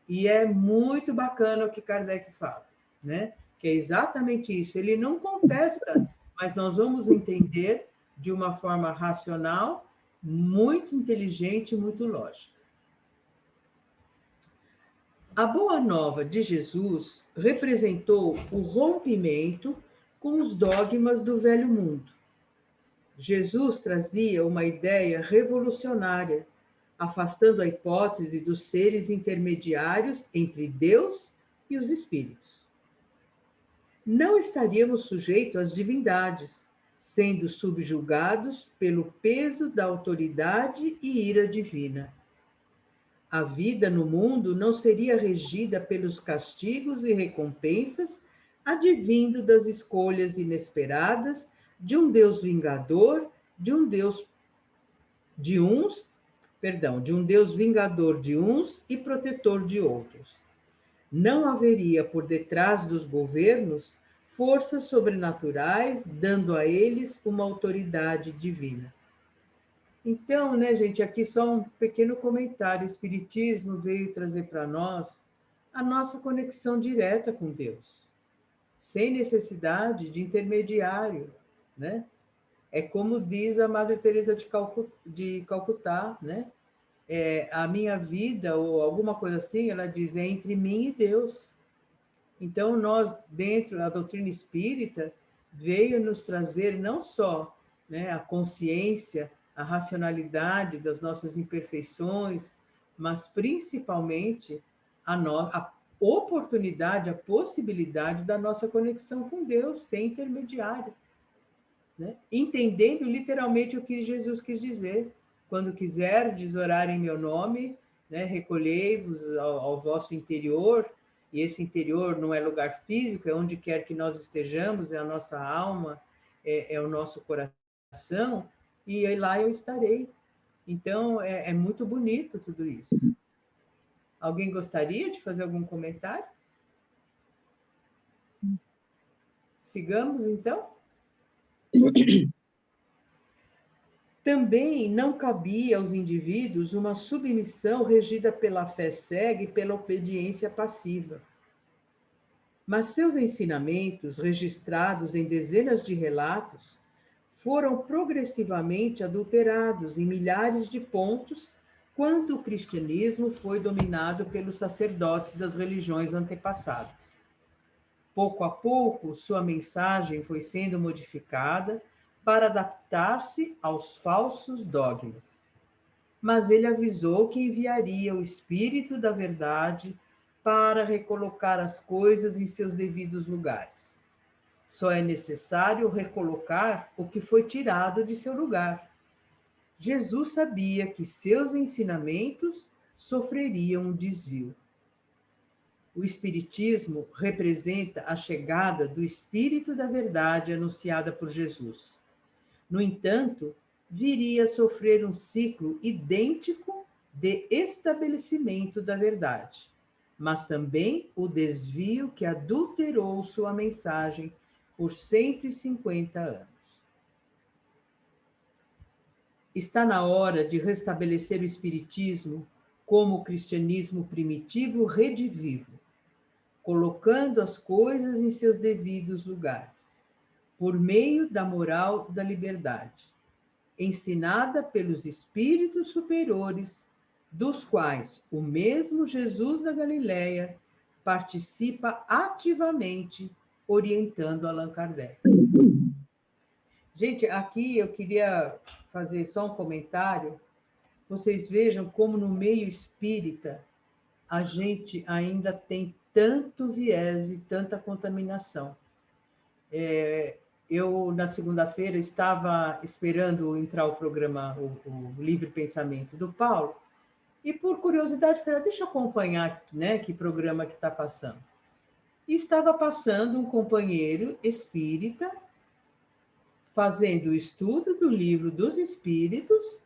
E é muito bacana o que Kardec fala, né? Que é exatamente isso. Ele não contesta, mas nós vamos entender de uma forma racional, muito inteligente e muito lógica. A Boa Nova de Jesus representou o rompimento com os dogmas do velho mundo. Jesus trazia uma ideia revolucionária, afastando a hipótese dos seres intermediários entre Deus e os espíritos. Não estaríamos sujeitos às divindades, sendo subjugados pelo peso da autoridade e ira divina. A vida no mundo não seria regida pelos castigos e recompensas advindo das escolhas inesperadas de um Deus vingador, de um Deus vingador de uns e protetor de outros. Não haveria por detrás dos governos forças sobrenaturais, dando a eles uma autoridade divina. Então, né, gente, aqui só um pequeno comentário. O Espiritismo veio trazer para nós a nossa conexão direta com Deus, sem necessidade de intermediário, né? É como diz a Madre Teresa de Calcutá, né? A minha vida, ou alguma coisa assim, ela diz, é entre mim e Deus. Então, nós, dentro da doutrina espírita, veio nos trazer não só, né, a consciência, a racionalidade das nossas imperfeições, mas principalmente a oportunidade, a possibilidade da nossa conexão com Deus, sem intermediário. Né? Entendendo literalmente o que Jesus quis dizer. Quando quiserdes orar em meu nome, né, recolhei-vos ao vosso interior, e esse interior não é lugar físico, é onde quer que nós estejamos, é a nossa alma, é o nosso coração, e aí lá eu estarei. Então, é muito bonito tudo isso. Alguém gostaria de fazer algum comentário? Sigamos, então? Também não cabia aos indivíduos uma submissão regida pela fé cega e pela obediência passiva. Mas seus ensinamentos, registrados em dezenas de relatos, foram progressivamente adulterados em milhares de pontos quando o cristianismo foi dominado pelos sacerdotes das religiões antepassadas. Pouco a pouco, sua mensagem foi sendo modificada para adaptar-se aos falsos dogmas. Mas ele avisou que enviaria o Espírito da Verdade para recolocar as coisas em seus devidos lugares. Só é necessário recolocar o que foi tirado de seu lugar. Jesus sabia que seus ensinamentos sofreriam um desvio. O Espiritismo representa a chegada do Espírito da Verdade anunciada por Jesus. No entanto, viria a sofrer um ciclo idêntico de estabelecimento da verdade, mas também o desvio que adulterou sua mensagem por 150 anos. Está na hora de restabelecer o Espiritismo como o cristianismo primitivo redivivo, colocando as coisas em seus devidos lugares, por meio da moral da liberdade, ensinada pelos espíritos superiores, dos quais o mesmo Jesus da Galileia participa ativamente, orientando Allan Kardec. Gente, aqui eu queria fazer só um comentário. Vocês vejam como no meio espírita a gente ainda tem tanto viés e tanta contaminação. Eu, na segunda-feira, estava esperando entrar o programa, o Livre Pensamento do Paulo, e por curiosidade, falei, deixa eu acompanhar, né, que programa que está passando. E estava passando um companheiro espírita, fazendo o estudo do Livro dos Espíritos,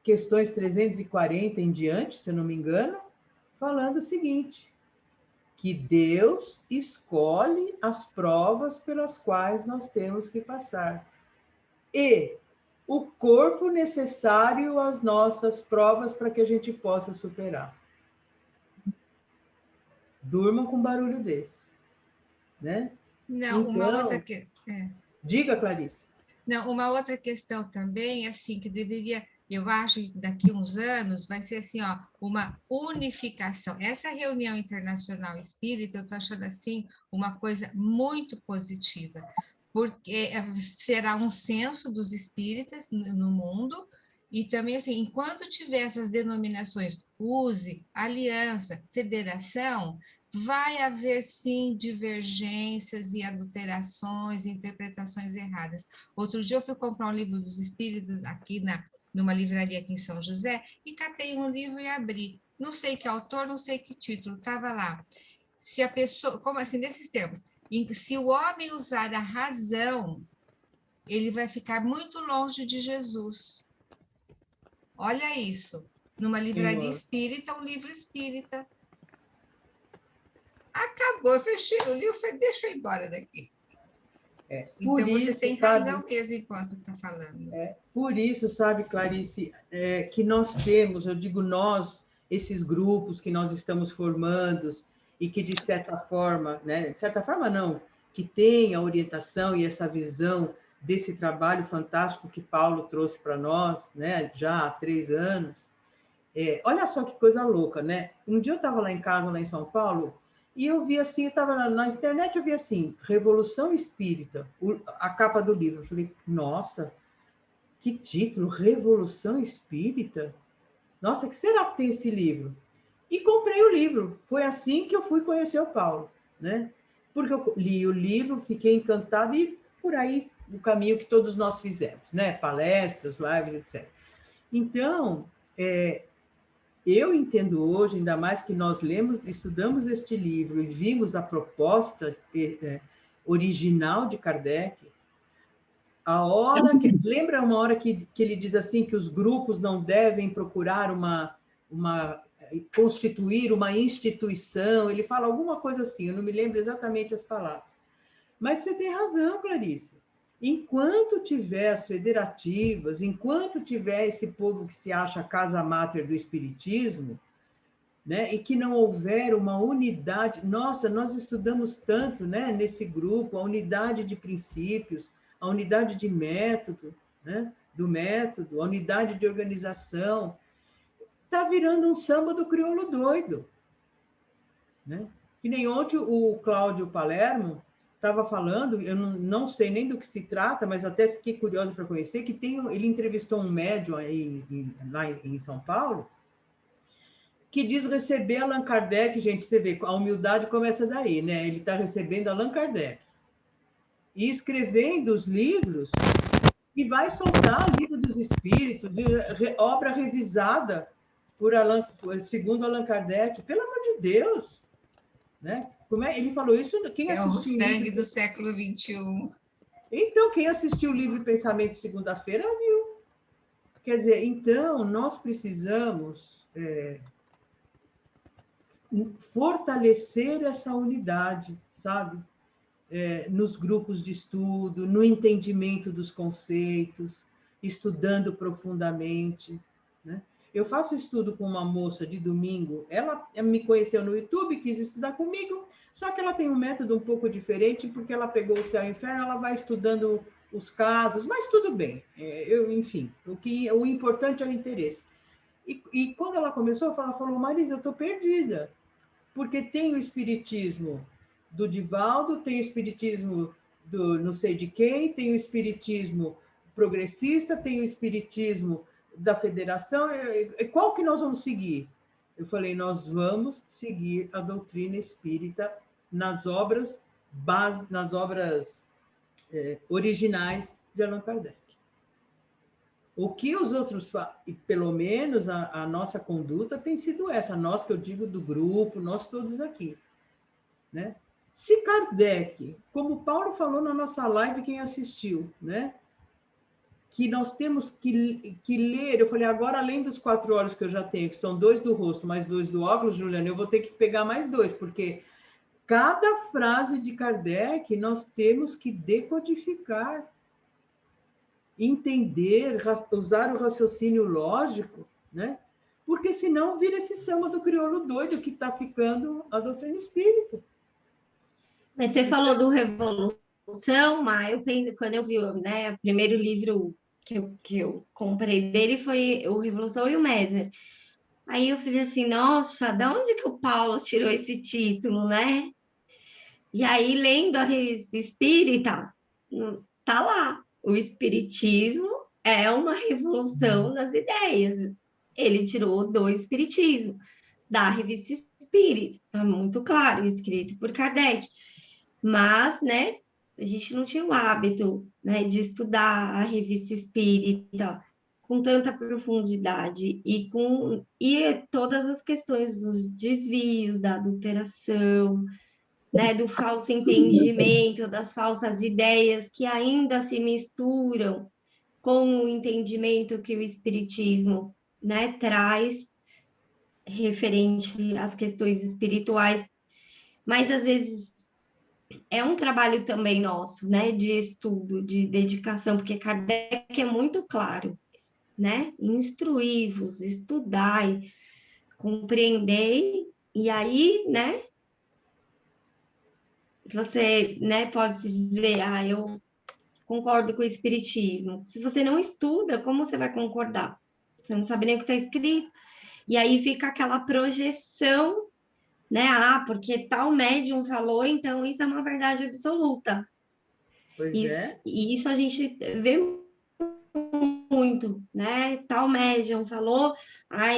questões 340 em diante, se eu não me engano, falando o seguinte, que Deus escolhe as provas pelas quais nós temos que passar. E o corpo necessário às nossas provas para que a gente possa superar. Durma com um barulho desse, né? Não, então, uma outra diga, Clarice. Não, uma outra questão também, assim, que deveria, eu acho que daqui a uns anos vai ser assim, ó, uma unificação. Essa reunião internacional espírita, eu estou achando assim uma coisa muito positiva, porque será um censo dos espíritas no mundo, e também, assim, enquanto tiver essas denominações, use, aliança, federação, vai haver, sim, divergências e adulterações, interpretações erradas. Outro dia eu fui comprar um livro dos espíritos aqui numa livraria aqui em São José e catei um livro e abri. Não sei que autor, não sei que título, estava lá. Se a pessoa, como assim, nesses termos, se o homem usar a razão, ele vai ficar muito longe de Jesus. Olha isso, numa livraria espírita, um livro espírita. Acabou, eu fechei o livro, falei, deixa eu ir embora daqui. Então, você tem razão mesmo enquanto está falando. Por isso, sabe, Clarice, que nós temos, eu digo nós, esses grupos que nós estamos formando e que, de certa forma, né, de certa forma não, que tem a orientação e essa visão desse trabalho fantástico que Paulo trouxe para nós, né, já há 3 anos. Olha só que coisa louca, né? Um dia eu estava lá em casa, lá em São Paulo, e eu vi assim, eu estava na internet, eu vi assim, Revolução Espírita, a capa do livro. Eu falei, nossa, que título, Revolução Espírita? Nossa, que será que tem esse livro? E comprei o livro. Foi assim que eu fui conhecer o Paulo, né? Porque eu li o livro, fiquei encantada e por aí o caminho que todos nós fizemos, né? Palestras, lives, etc. Então, eu entendo hoje, ainda mais que nós lemos, estudamos este livro e vimos a proposta original de Kardec, lembra uma hora que ele diz assim que os grupos não devem procurar constituir uma instituição, ele fala alguma coisa assim, eu não me lembro exatamente as palavras. Mas você tem razão, Clarice. Enquanto tiver as federativas, enquanto tiver esse povo que se acha a casa máter do espiritismo, né, e que não houver uma unidade, nossa, nós estudamos tanto, né, nesse grupo, a unidade de princípios, a unidade de método, né? Do método, a unidade de organização, está virando um samba do crioulo doido, né? Que nem ontem o Cláudio Palermo estava falando, eu não sei nem do que se trata, mas até fiquei curiosa para conhecer, que ele entrevistou um médium aí, lá em São Paulo, que diz receber Allan Kardec, gente, você vê, a humildade começa daí, né? Ele está recebendo Allan Kardec. E escrevendo os livros, e vai soltar o Livro dos Espíritos, obra revisada segundo Allan Kardec. Pelo amor de Deus! Né? Ele falou isso, quem assistiu o sangue do século XXI. Então, quem assistiu o livro Pensamento segunda-feira viu. Quer dizer, então, nós precisamos fortalecer essa unidade, sabe? Nos grupos de estudo, no entendimento dos conceitos, estudando profundamente, né? Eu faço estudo com uma moça de domingo, ela me conheceu no YouTube, quis estudar comigo, só que ela tem um método um pouco diferente, porque ela pegou o Céu e o Inferno, ela vai estudando os casos, mas tudo bem, enfim, o importante é o interesse. E quando ela começou, ela falou, Marisa, eu estou perdida, porque tem o espiritismo do Divaldo, tem o espiritismo do não sei de quem, tem o espiritismo progressista, tem o espiritismo da federação, qual que nós vamos seguir? Eu falei, nós vamos seguir a doutrina espírita nas obras originais de Allan Kardec. O que os outros e pelo menos a nossa conduta tem sido essa, nós que eu digo do grupo, nós todos aqui, né? Se Kardec, como Paulo falou na nossa live, quem assistiu, né? Que nós temos que ler, eu falei, agora além dos 4 olhos que eu já tenho, que são 2 do rosto, mais 2 do óculos, Juliana, eu vou ter que pegar mais 2, porque cada frase de Kardec nós temos que decodificar, entender, usar o raciocínio lógico, né? Porque senão vira esse samba do crioulo doido que está ficando a doutrina espírita. Mas você falou do Revolução, mas eu pensei, quando eu vi, né, o primeiro livro que eu comprei dele foi o Revolução e o Méser. Aí eu falei assim, nossa, da onde que o Paulo tirou esse título, né? E aí, lendo a revista espírita, tá lá, o espiritismo é uma revolução nas ideias. Ele tirou do espiritismo, da revista espírita, tá muito claro, escrito por Kardec. Mas, né, a gente não tinha o hábito, né, de estudar a revista espírita com tanta profundidade e todas as questões dos desvios, da adulteração, né, do falso entendimento, das falsas ideias que ainda se misturam com o entendimento que o espiritismo, né, traz referente às questões espirituais, mas às vezes é um trabalho também nosso, né, de estudo, de dedicação, porque Kardec é muito claro, né, instruí-vos, estudai, compreendei, e aí, né, você, né, pode se dizer, eu concordo com o espiritismo. Se você não estuda, como você vai concordar? Você não sabe nem o que está escrito. E aí fica aquela projeção, né? Porque tal médium falou, então isso é uma verdade absoluta. E isso a gente vê muito, né? Tal médium falou,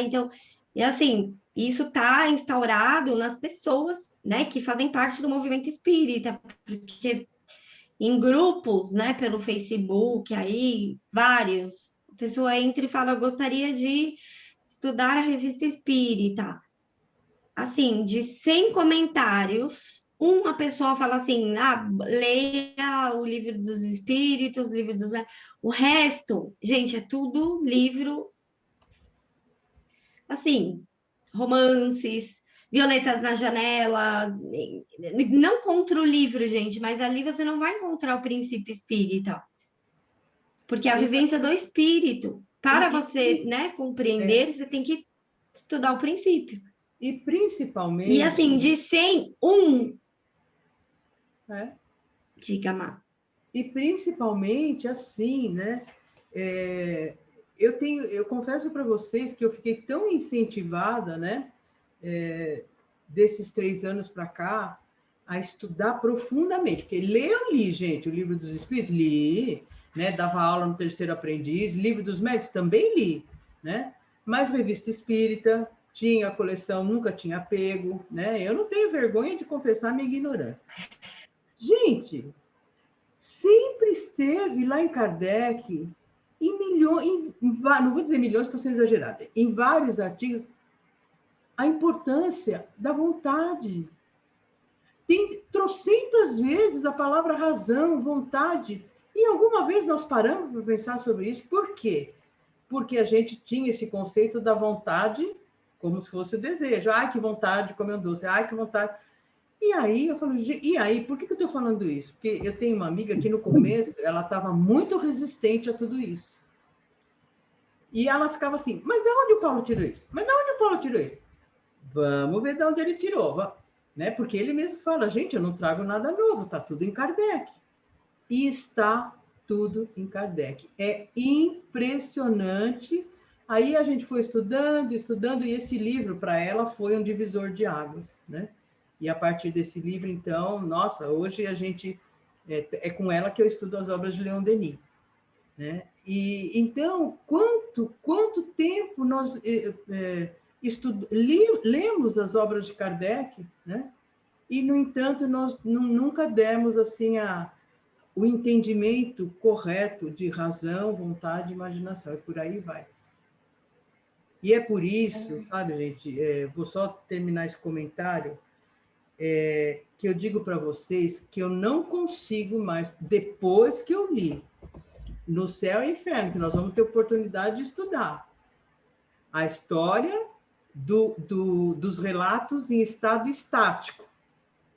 então... E assim, isso está instaurado nas pessoas, né, que fazem parte do movimento espírita, porque em grupos, né, pelo Facebook, aí, vários, a pessoa entra e fala, eu gostaria de estudar a revista espírita. Assim, de 100 comentários, uma pessoa fala assim, leia o Livro dos Espíritos, Livro dos... O resto, gente, é tudo livro, assim, romances, Violetas na Janela, não contra o livro, gente, mas ali você não vai encontrar o princípio espírita, porque é a vivência do espírito. Para você, né, compreender, você tem que estudar o princípio. E principalmente... E assim, de 100, diga, Má. E principalmente assim, né? Eu confesso para vocês que eu fiquei tão incentivada, né? Desses 3 anos para cá, a estudar profundamente, porque ler eu li, gente, o Livro dos Espíritos, li, né? Dava aula no Terceiro Aprendiz, Livro dos Médiuns também li, né? Mas Revista Espírita, tinha a coleção, nunca tinha pego, né? Eu não tenho vergonha de confessar minha ignorância. Gente, sempre esteve lá em Kardec, em milhões, não vou dizer milhões, estou sendo exagerada, em vários artigos, a importância da vontade. Tem trocentas vezes a palavra razão, vontade, e alguma vez nós paramos para pensar sobre isso. Por quê? Porque a gente tinha esse conceito da vontade como se fosse o desejo. Ai, que vontade de comer um doce. Ai, que vontade. E aí eu falo, e aí, por que eu estou falando isso? Porque eu tenho uma amiga que no começo ela estava muito resistente a tudo isso. E ela ficava assim, mas de onde o Paulo tirou isso? Mas de onde o Paulo tirou isso? Vamos ver de onde ele tirou. Né? Porque ele mesmo fala, gente, eu não trago nada novo, está tudo em Kardec. E está tudo em Kardec. É impressionante. Aí a gente foi estudando, e esse livro, para ela, foi um divisor de águas, né? E a partir desse livro, então, nossa, hoje a gente... É com ela que eu estudo as obras de Leon Denis, né? E, então, quanto tempo nós lemos as obras de Kardec, né? E, no entanto, nós nunca demos, assim, o entendimento correto de razão, vontade e imaginação, e por aí vai. E é por isso, sabe, gente, vou só terminar esse comentário, que eu digo para vocês que eu não consigo mais, depois que eu li No Céu e Inferno, que nós vamos ter oportunidade de estudar, a história dos relatos em estado estático.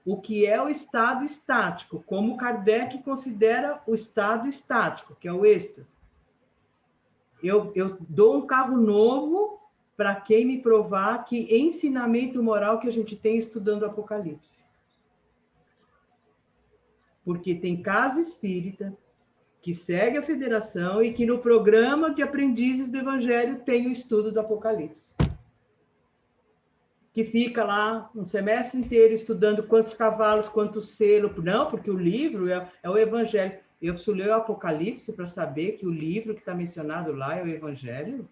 O que é o estado estático? Como Kardec considera o estado estático, que é o êxtase. Eu dou um carro novo para quem me provar que ensinamento moral que a gente tem estudando o Apocalipse. Porque tem casa espírita que segue a federação e que no programa de aprendizes do Evangelho tem o estudo do Apocalipse. Que fica lá um semestre inteiro estudando quantos cavalos, quantos selos. Não, porque o livro é o Evangelho. Eu preciso ler o Apocalipse para saber que o livro que está mencionado lá é o Evangelho.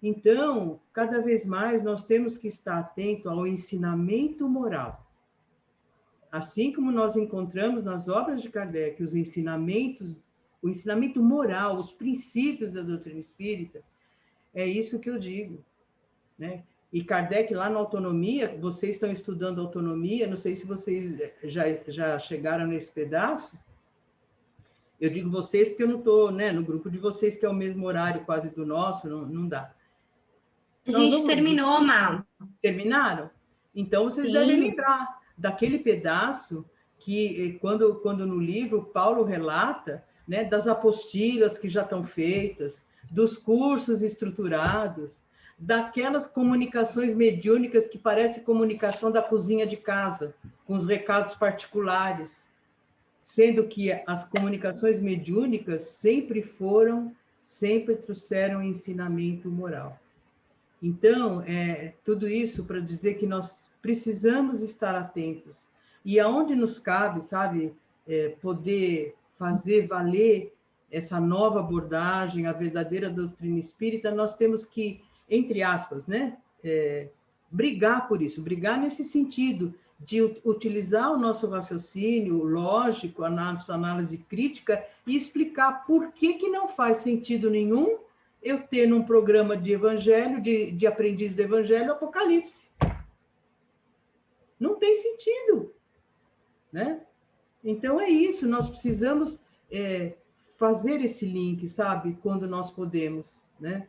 Então, cada vez mais nós temos que estar atento ao ensinamento moral. Assim como nós encontramos nas obras de Kardec os ensinamentos, o ensinamento moral, os princípios da doutrina espírita, é isso que eu digo, né? E Kardec, lá na Autonomia, vocês estão estudando Autonomia, não sei se vocês já chegaram nesse pedaço. Eu digo vocês porque eu não estou, né, no grupo de vocês, que é o mesmo horário quase do nosso, não dá. A gente terminou, Mal. Terminaram? Então, vocês Sim. devem lembrar daquele pedaço que, quando no livro, Paulo relata, né, das apostilas que já estão feitas, dos cursos estruturados, daquelas comunicações mediúnicas que parece comunicação da cozinha de casa, com os recados particulares, sendo que as comunicações mediúnicas sempre trouxeram ensinamento moral. Então, tudo isso para dizer que nós precisamos estar atentos. E aonde nos cabe, sabe, poder fazer valer essa nova abordagem, a verdadeira doutrina espírita, nós temos que, entre aspas, né, brigar por isso, brigar nesse sentido de utilizar o nosso raciocínio lógico, a nossa análise crítica e explicar por que não faz sentido nenhum eu ter num programa de evangelho, de aprendiz do evangelho, Apocalipse. Não tem sentido, né? Então é isso, nós precisamos fazer esse link, sabe? Quando nós podemos, né?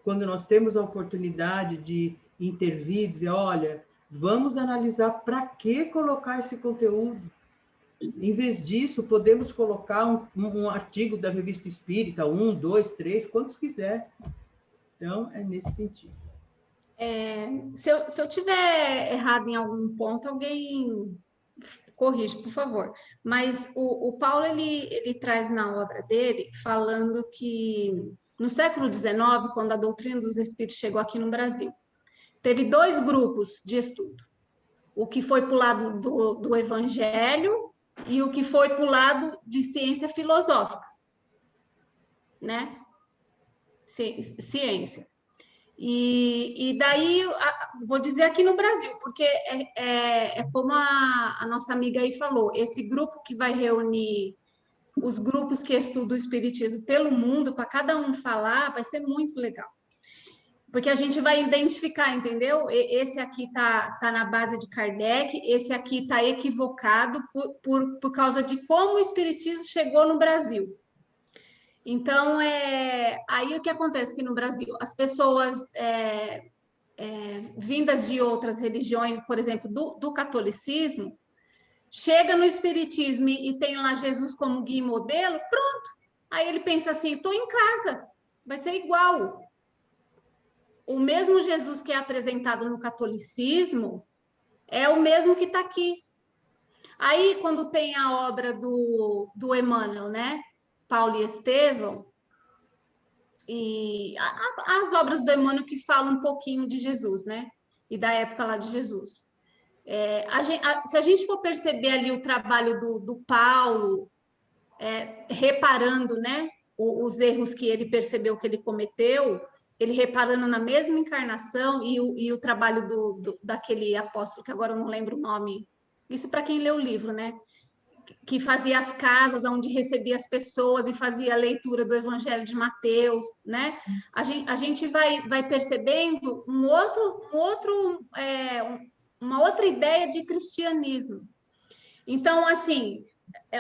Quando nós temos a oportunidade de intervir, dizer, olha, vamos analisar para que colocar esse conteúdo. Em vez disso, podemos colocar um artigo da Revista Espírita, 1, 2, 3, quantos quiser. Então, é nesse sentido. Se eu tiver errado em algum ponto, alguém corrige, por favor. Mas o Paulo, ele traz na obra dele, falando que no século XIX, quando a doutrina dos espíritos chegou aqui no Brasil, teve dois grupos de estudo. O que foi para o lado do evangelho e o que foi para o lado de ciência filosófica, né? Ciência. E daí, vou dizer aqui no Brasil, porque é como a nossa amiga aí falou, esse grupo que vai reunir os grupos que estudam o Espiritismo pelo mundo, para cada um falar, vai ser muito legal. Porque a gente vai identificar, entendeu? Esse aqui está na base de Kardec, esse aqui está equivocado por causa de como o Espiritismo chegou no Brasil. Então, aí o que acontece aqui no Brasil? As pessoas vindas de outras religiões, por exemplo, do catolicismo, chega no Espiritismo e tem lá Jesus como guia e modelo, pronto. Aí ele pensa assim, estou em casa, vai ser igual. O mesmo Jesus que é apresentado no catolicismo é o mesmo que está aqui. Aí, quando tem a obra do Emmanuel, né? Paulo e Estevão, e as obras do Emmanuel que falam um pouquinho de Jesus, né? E da época lá de Jesus. Se a gente for perceber ali o trabalho do Paulo, reparando, né? Os erros que ele percebeu que ele cometeu, ele reparando na mesma encarnação e o trabalho daquele apóstolo, que agora eu não lembro o nome, isso para quem lê o livro, né? Que fazia as casas onde recebia as pessoas e fazia a leitura do Evangelho de Mateus, né? A gente vai percebendo uma outra ideia de cristianismo. Então, assim,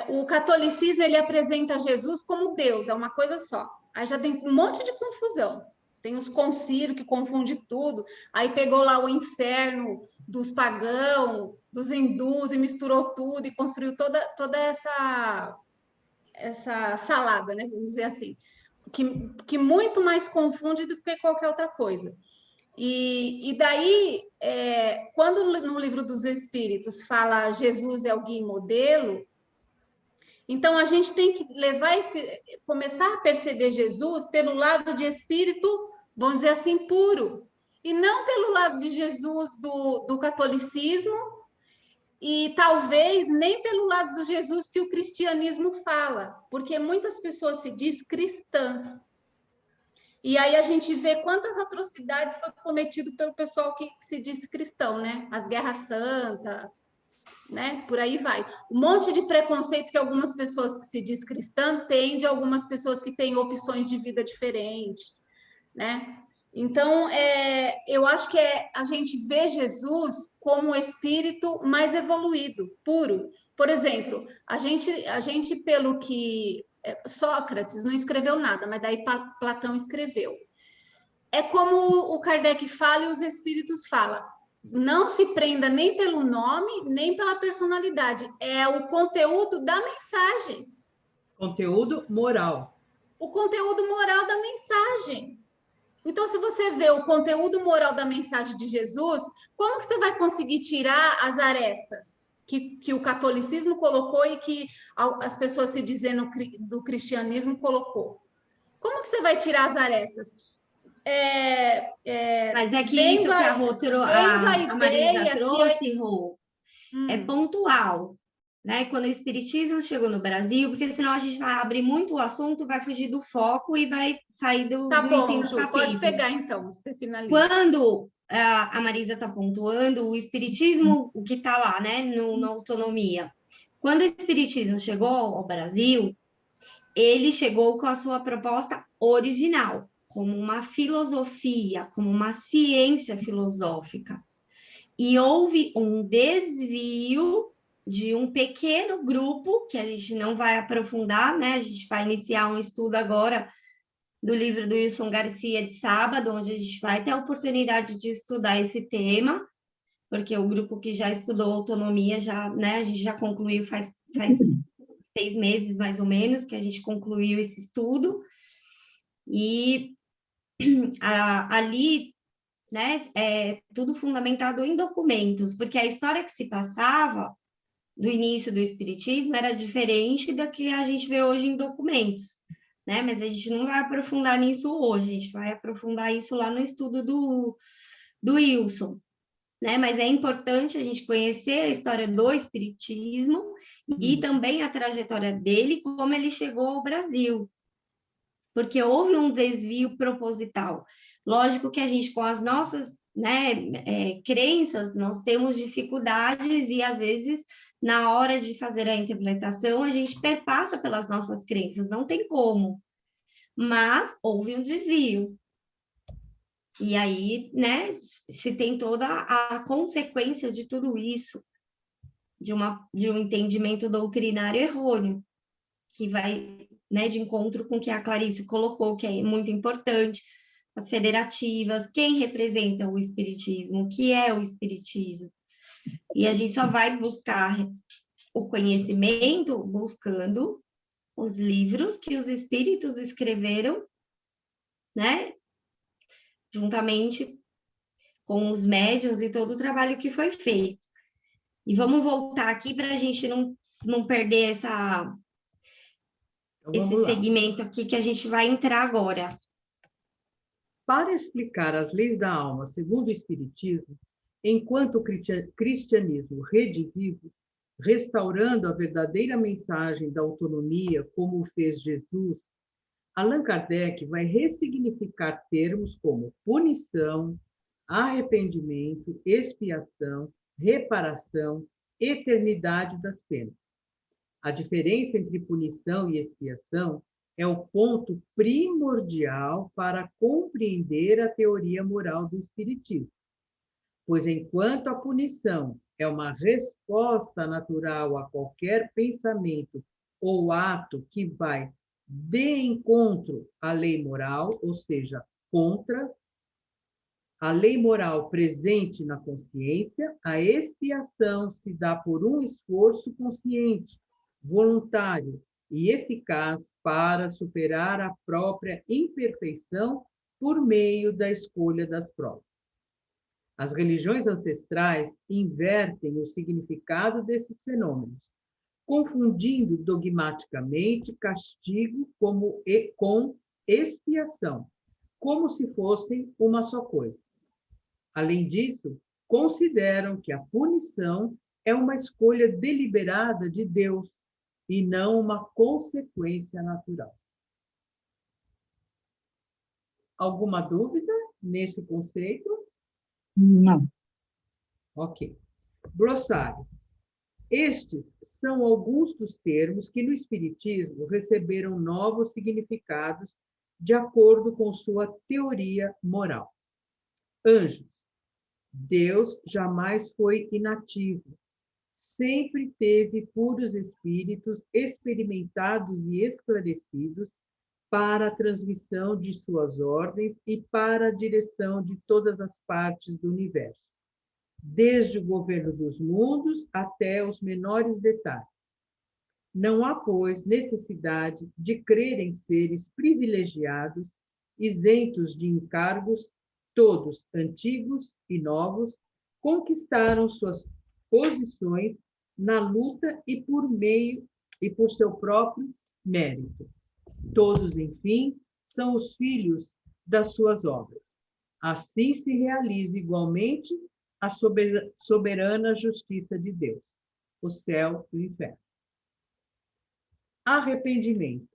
o catolicismo, ele apresenta Jesus como Deus, é uma coisa só. Aí já tem um monte de confusão. Tem os concílios que confunde tudo. Aí pegou lá o inferno dos pagãos, dos hindus, e misturou tudo e construiu toda essa salada, né? Vamos dizer assim. Que muito mais confunde do que qualquer outra coisa. E daí, quando no livro dos Espíritos fala Jesus é o guia e modelo, então a gente tem que começar a perceber Jesus pelo lado de espírito, vamos dizer assim, puro, e não pelo lado de Jesus do catolicismo, e talvez nem pelo lado do Jesus que o cristianismo fala, porque muitas pessoas se diz cristãs. E aí a gente vê quantas atrocidades foram cometidas pelo pessoal que se diz cristão, né? As guerras santas, né? Por aí vai. Um monte de preconceito que algumas pessoas que se diz cristã têm de algumas pessoas que têm opções de vida diferentes, né? Então, eu acho que a gente vê Jesus como um espírito mais evoluído, puro. Por exemplo, a gente pelo que Sócrates não escreveu nada, mas daí Platão escreveu. É como o Kardec fala e os espíritos falam. Não se prenda nem pelo nome, nem pela personalidade. É o conteúdo da mensagem. Conteúdo moral. O conteúdo moral da mensagem. Então, se você vê o conteúdo moral da mensagem de Jesus, como que você vai conseguir tirar as arestas que o catolicismo colocou e que as pessoas se dizendo do cristianismo colocou? Como que você vai tirar as arestas? Mas é que isso que a Marisa trouxe, Rô, é pontual, né? Quando o Espiritismo chegou no Brasil, porque senão a gente vai abrir muito o assunto, vai fugir do foco e vai sair do item do Ju, capítulo. pode pegar então, você finaliza. Quando a Marisa está pontuando, o Espiritismo, o que está lá, né, na autonomia. Quando o Espiritismo chegou ao Brasil, ele chegou com a sua proposta original, como uma filosofia, como uma ciência filosófica. E houve um desvio de um pequeno grupo, que a gente não vai aprofundar, né? A gente vai iniciar um estudo agora do livro do Wilson Garcia de sábado, onde a gente vai ter a oportunidade de estudar esse tema, porque o grupo que já estudou autonomia, né, a gente já concluiu faz 6 meses, mais ou menos, que a gente concluiu esse estudo. E ali, né, tudo fundamentado em documentos, porque a história que se passava do início do Espiritismo era diferente da que a gente vê hoje em documentos, né? Mas a gente não vai aprofundar nisso hoje, a gente vai aprofundar isso lá no estudo do Wilson, né? Mas é importante a gente conhecer a história do Espiritismo e também a trajetória dele, como ele chegou ao Brasil, porque houve um desvio proposital. Lógico que a gente, com as nossas, né, crenças, nós temos dificuldades e, às vezes, na hora de fazer a interpretação, a gente perpassa pelas nossas crenças, não tem como. Mas houve um desvio. E aí, né, se tem toda a consequência de tudo isso, de um entendimento doutrinário errôneo, que vai, né, de encontro com o que a Clarice colocou, que é muito importante, as federativas, quem representa o espiritismo, o que é o espiritismo. E a gente só vai buscar o conhecimento buscando os livros que os espíritos escreveram, né, juntamente com os médiuns e todo o trabalho que foi feito. E vamos voltar aqui para a gente não perder esse segmento aqui que a gente vai entrar agora. Para explicar as leis da alma segundo o Espiritismo, enquanto o cristianismo redivive, restaurando a verdadeira mensagem da autonomia, como o fez Jesus, Allan Kardec vai ressignificar termos como punição, arrependimento, expiação, reparação, eternidade das penas. A diferença entre punição e expiação é o ponto primordial para compreender a teoria moral do Espiritismo, pois enquanto a punição é uma resposta natural a qualquer pensamento ou ato que vai de encontro à lei moral, ou seja, contra a lei moral presente na consciência, a expiação se dá por um esforço consciente, voluntário e eficaz para superar a própria imperfeição por meio da escolha das provas. As religiões ancestrais invertem o significado desses fenômenos, confundindo dogmaticamente castigo com expiação, como se fossem uma só coisa. Além disso, consideram que a punição é uma escolha deliberada de Deus e não uma consequência natural. Alguma dúvida nesse conceito? Não. Ok. Glossário. Estes são alguns dos termos que no Espiritismo receberam novos significados de acordo com sua teoria moral. Anjos. Deus jamais foi inativo. Sempre teve puros espíritos experimentados e esclarecidos para a transmissão de suas ordens e para a direção de todas as partes do universo, desde o governo dos mundos até os menores detalhes. Não há, pois, necessidade de crer em seres privilegiados, isentos de encargos, todos antigos e novos, conquistaram suas posições na luta e por seu próprio mérito. Todos, enfim, são os filhos das suas obras. Assim se realiza igualmente a soberana justiça de Deus, o céu e o inferno. Arrependimento.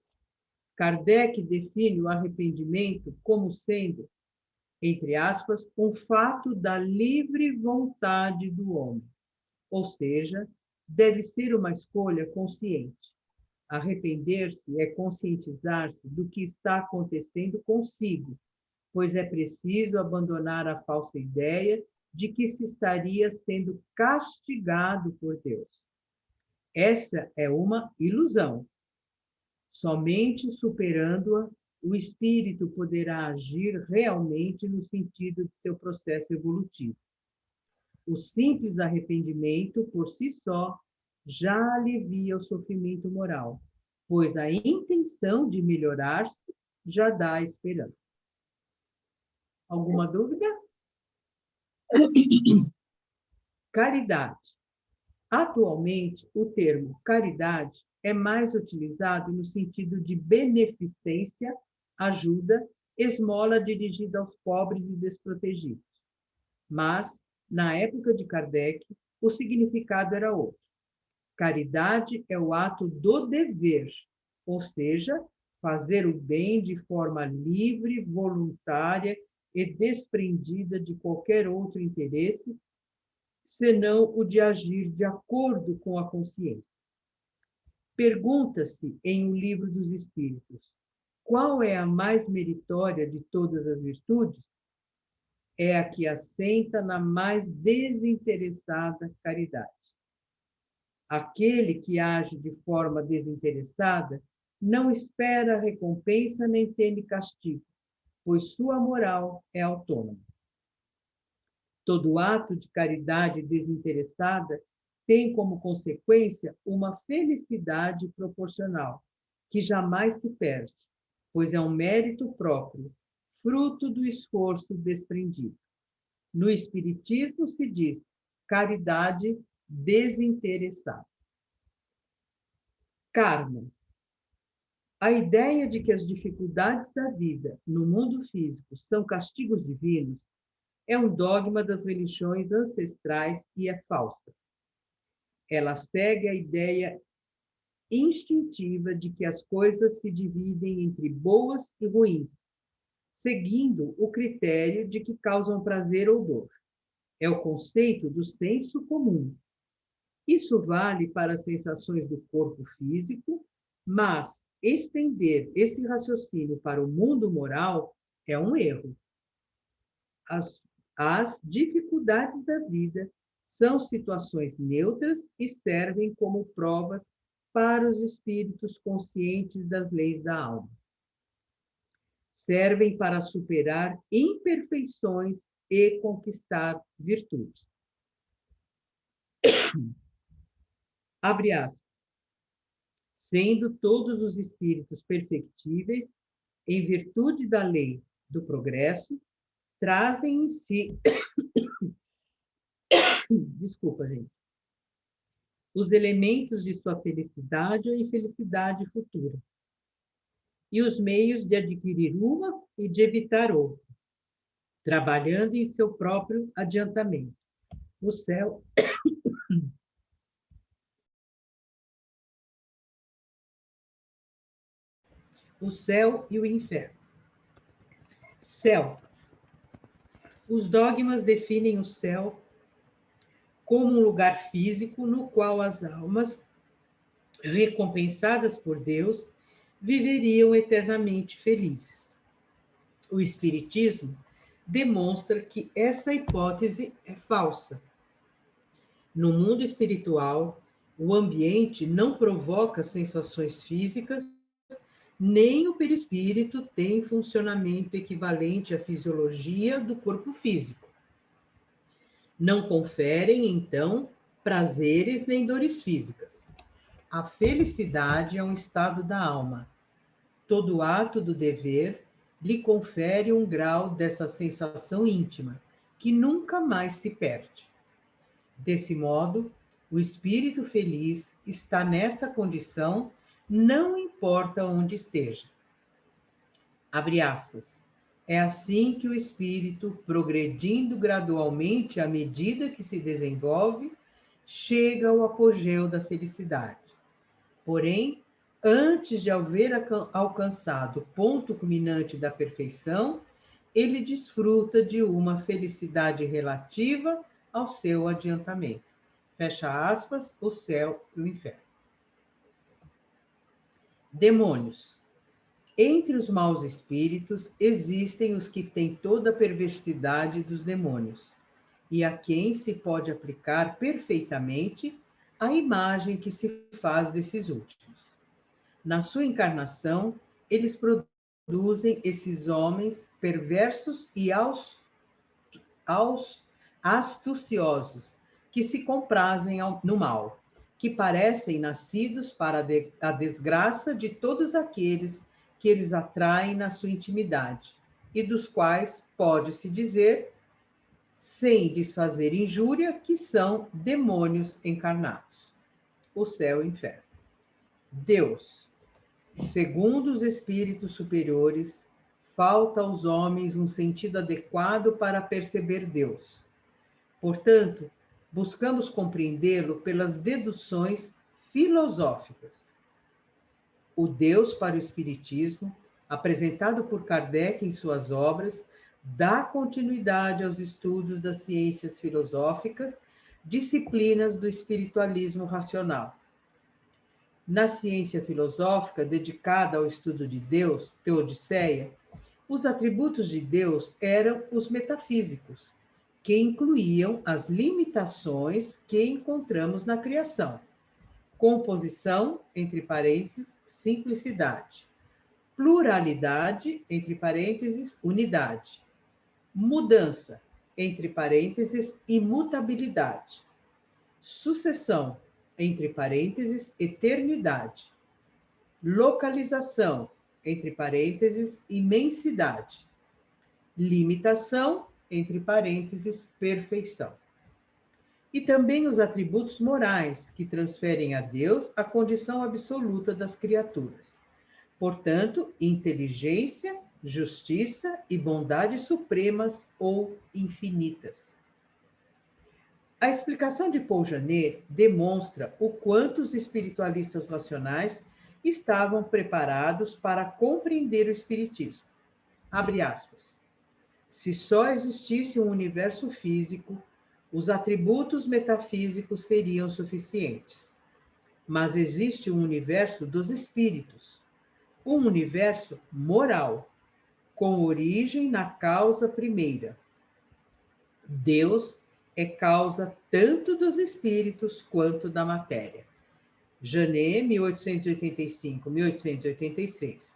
Kardec define o arrependimento como sendo, entre aspas, um fato da livre vontade do homem, ou seja, deve ser uma escolha consciente. Arrepender-se é conscientizar-se do que está acontecendo consigo, pois é preciso abandonar a falsa ideia de que se estaria sendo castigado por Deus. Essa é uma ilusão. Somente superando-a, o espírito poderá agir realmente no sentido de seu processo evolutivo. O simples arrependimento, por si só, já alivia o sofrimento moral, pois a intenção de melhorar-se já dá esperança. Alguma dúvida? Caridade. Atualmente, o termo caridade é mais utilizado no sentido de beneficência, ajuda, esmola dirigida aos pobres e desprotegidos. Mas, na época de Kardec, o significado era outro. Caridade é o ato do dever, ou seja, fazer o bem de forma livre, voluntária e desprendida de qualquer outro interesse, senão o de agir de acordo com a consciência. Pergunta-se em O Livro dos Espíritos, qual é a mais meritória de todas as virtudes? É a que assenta na mais desinteressada caridade. Aquele que age de forma desinteressada não espera recompensa nem teme castigo, pois sua moral é autônoma. Todo ato de caridade desinteressada tem como consequência uma felicidade proporcional, que jamais se perde, pois é um mérito próprio, fruto do esforço desprendido. No Espiritismo se diz caridade desinteressada. Karma. A ideia de que as dificuldades da vida no mundo físico são castigos divinos é um dogma das religiões ancestrais e é falsa. Ela segue a ideia instintiva de que as coisas se dividem entre boas e ruins, seguindo o critério de que causam prazer ou dor. É o conceito do senso comum. Isso vale para as sensações do corpo físico, mas estender esse raciocínio para o mundo moral é um erro. As dificuldades da vida são situações neutras e servem como provas para os espíritos conscientes das leis da alma. Servem para superar imperfeições e conquistar virtudes. Abre aspas. Sendo todos os espíritos perfectíveis, em virtude da lei do progresso, trazem em si, desculpa, gente, os elementos de sua felicidade ou infelicidade futura, e os meios de adquirir uma e de evitar outra, trabalhando em seu próprio adiantamento. O céu e o inferno. Céu. Os dogmas definem o céu como um lugar físico no qual as almas, recompensadas por Deus, viveriam eternamente felizes. O Espiritismo demonstra que essa hipótese é falsa. No mundo espiritual, o ambiente não provoca sensações físicas, nem o perispírito tem funcionamento equivalente à fisiologia do corpo físico. Não conferem, então, prazeres nem dores físicas. A felicidade é um estado da alma. Todo ato do dever lhe confere um grau dessa sensação íntima, que nunca mais se perde. Desse modo, o espírito feliz está nessa condição, não importa onde esteja. Abre aspas. É assim que o espírito, progredindo gradualmente à medida que se desenvolve, chega ao apogeu da felicidade. Porém, antes de haver alcançado o ponto culminante da perfeição, ele desfruta de uma felicidade relativa ao seu adiantamento. Fecha aspas, o céu e o inferno. Demônios. Entre os maus espíritos existem os que têm toda a perversidade dos demônios, e a quem se pode aplicar perfeitamente a imagem que se faz desses últimos. Na sua encarnação, eles produzem esses homens perversos e astuciosos, que se comprazem no mal, que parecem nascidos para a desgraça de todos aqueles que eles atraem na sua intimidade, e dos quais pode-se dizer, sem lhes fazer injúria, que são demônios encarnados. o céu e o inferno. Deus, segundo os espíritos superiores, falta aos homens um sentido adequado para perceber Deus. Portanto, buscamos compreendê-lo pelas deduções filosóficas. O Deus para o Espiritismo, apresentado por Kardec em suas obras, dá continuidade aos estudos das ciências filosóficas, disciplinas do espiritualismo racional. Na ciência filosófica dedicada ao estudo de Deus, Teodiceia, os atributos de Deus eram os metafísicos, que incluíam as limitações que encontramos na criação. Composição, entre parênteses, simplicidade. Pluralidade, entre parênteses, unidade. Mudança, entre parênteses, imutabilidade. Sucessão, entre parênteses, eternidade. Localização, entre parênteses, imensidade. Limitação, entre parênteses, perfeição. E também os atributos morais, que transferem a Deus a condição absoluta das criaturas. Portanto, inteligência, justiça e bondade supremas ou infinitas. A explicação de Paul Janet demonstra o quanto os espiritualistas racionais estavam preparados para compreender o espiritismo. Abre aspas. Se só existisse um universo físico, os atributos metafísicos seriam suficientes. Mas existe um universo dos espíritos, um universo moral, com origem na causa primeira. Deus é causa tanto dos espíritos quanto da matéria. Janet, 1885-1886.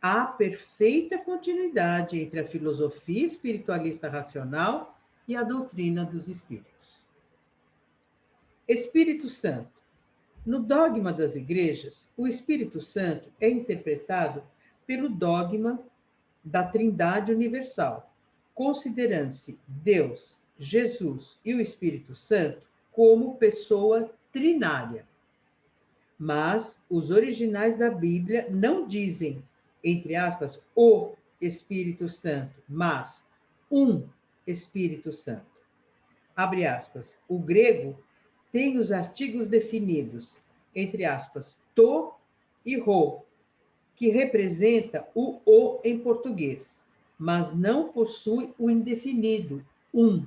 Há perfeita continuidade entre a filosofia espiritualista racional e a doutrina dos espíritos. Espírito Santo. No dogma das igrejas, o Espírito Santo é interpretado pelo dogma da Trindade Universal, considerando-se Deus, Jesus e o Espírito Santo como pessoa trinária. Mas os originais da Bíblia não dizem, entre aspas, o Espírito Santo, mas um Espírito Santo. Abre aspas. O grego tem os artigos definidos, entre aspas, to e ro, que representa o em português, mas não possui o indefinido, um.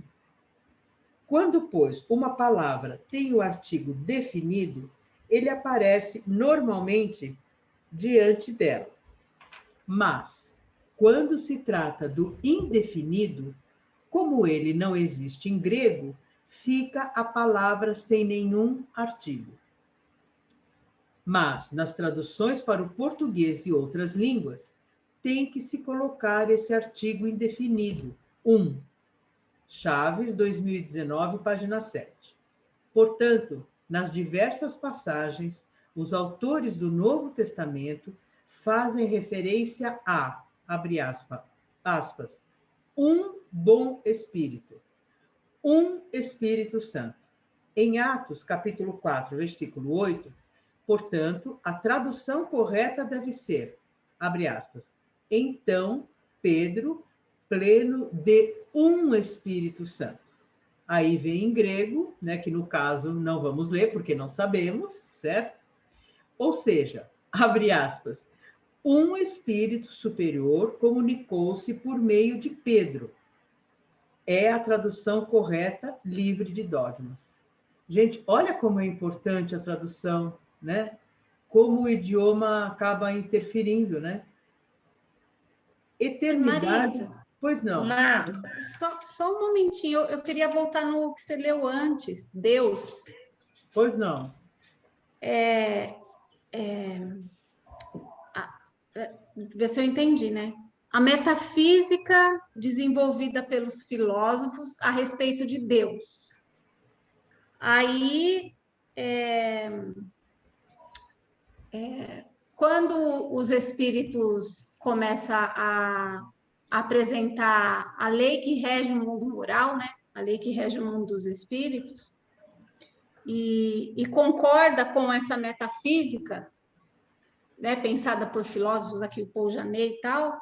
Quando, pois, uma palavra tem o artigo definido, ele aparece normalmente diante dela. Mas, quando se trata do indefinido, como ele não existe em grego, fica a palavra sem nenhum artigo. Mas, nas traduções para o português e outras línguas, tem que se colocar esse artigo indefinido, um. Chaves, 2019, página 7. Portanto, nas diversas passagens, os autores do Novo Testamento fazem referência a, abre aspas, um bom Espírito, um Espírito Santo. Em Atos, capítulo 4, versículo 8, portanto, a tradução correta deve ser, abre aspas, então Pedro, pleno de um Espírito Santo. Aí vem em grego, né, que no caso não vamos ler porque não sabemos, certo? Ou seja, abre aspas, um espírito superior comunicou-se por meio de Pedro. É a tradução correta, livre de dogmas. Gente, olha como é importante a tradução, né? Como o idioma acaba interferindo, né? Eternidade... Marisa, pois não. só um momentinho, eu queria voltar no que você leu antes, Deus. Pois não. Ver se eu entendi, né? A metafísica desenvolvida pelos filósofos a respeito de Deus. Aí, quando os espíritos começam a apresentar a lei que rege o mundo moral, né? A lei que rege o mundo dos espíritos, e concorda com essa metafísica, né, pensada por filósofos aqui, o Paul Janet e tal,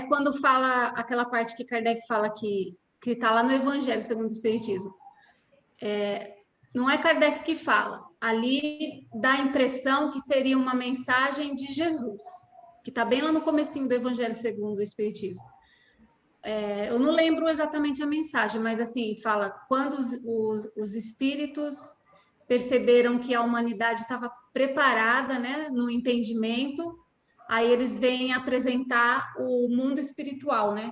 quando fala aquela parte que Kardec fala que está lá no Evangelho segundo o Espiritismo. Não é Kardec que fala, ali dá a impressão que seria uma mensagem de Jesus, que está bem lá no comecinho do Evangelho segundo o Espiritismo. Eu não lembro exatamente a mensagem, mas assim, fala, quando os espíritos perceberam que a humanidade estava preparada, né, no entendimento, aí eles vêm apresentar o mundo espiritual, né?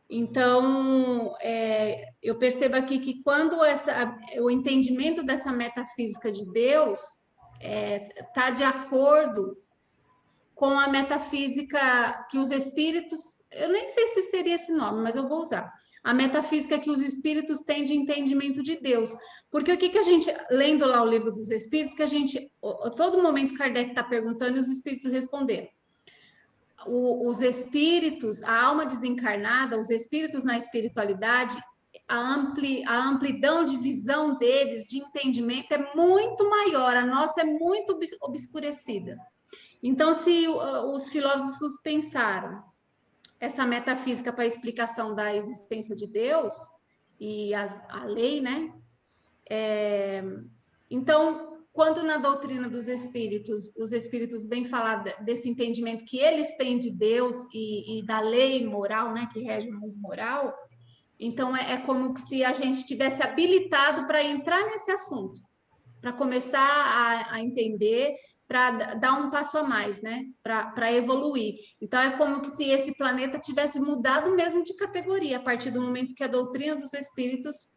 Então, eu percebo aqui que quando o entendimento dessa metafísica de Deus está de acordo com a metafísica que os espíritos, eu nem sei se seria esse nome, mas eu vou usar, a metafísica que os espíritos têm de entendimento de Deus. Porque o que a gente, lendo lá o livro dos espíritos, que a gente, a todo momento Kardec está perguntando e os espíritos responderam. Os espíritos, a alma desencarnada, os espíritos na espiritualidade, a amplidão de visão deles, de entendimento, é muito maior, a nossa é muito obscurecida. Então, se os filósofos pensaram essa metafísica para a explicação da existência de Deus e a lei, né? Então, quando na doutrina dos espíritos, os espíritos vêm falar desse entendimento que eles têm de Deus e da lei moral, né, que rege o mundo moral, então é como se a gente tivesse habilitado para entrar nesse assunto, para começar a entender, para dar um passo a mais, né, para evoluir. Então é como se esse planeta tivesse mudado mesmo de categoria a partir do momento que a doutrina dos espíritos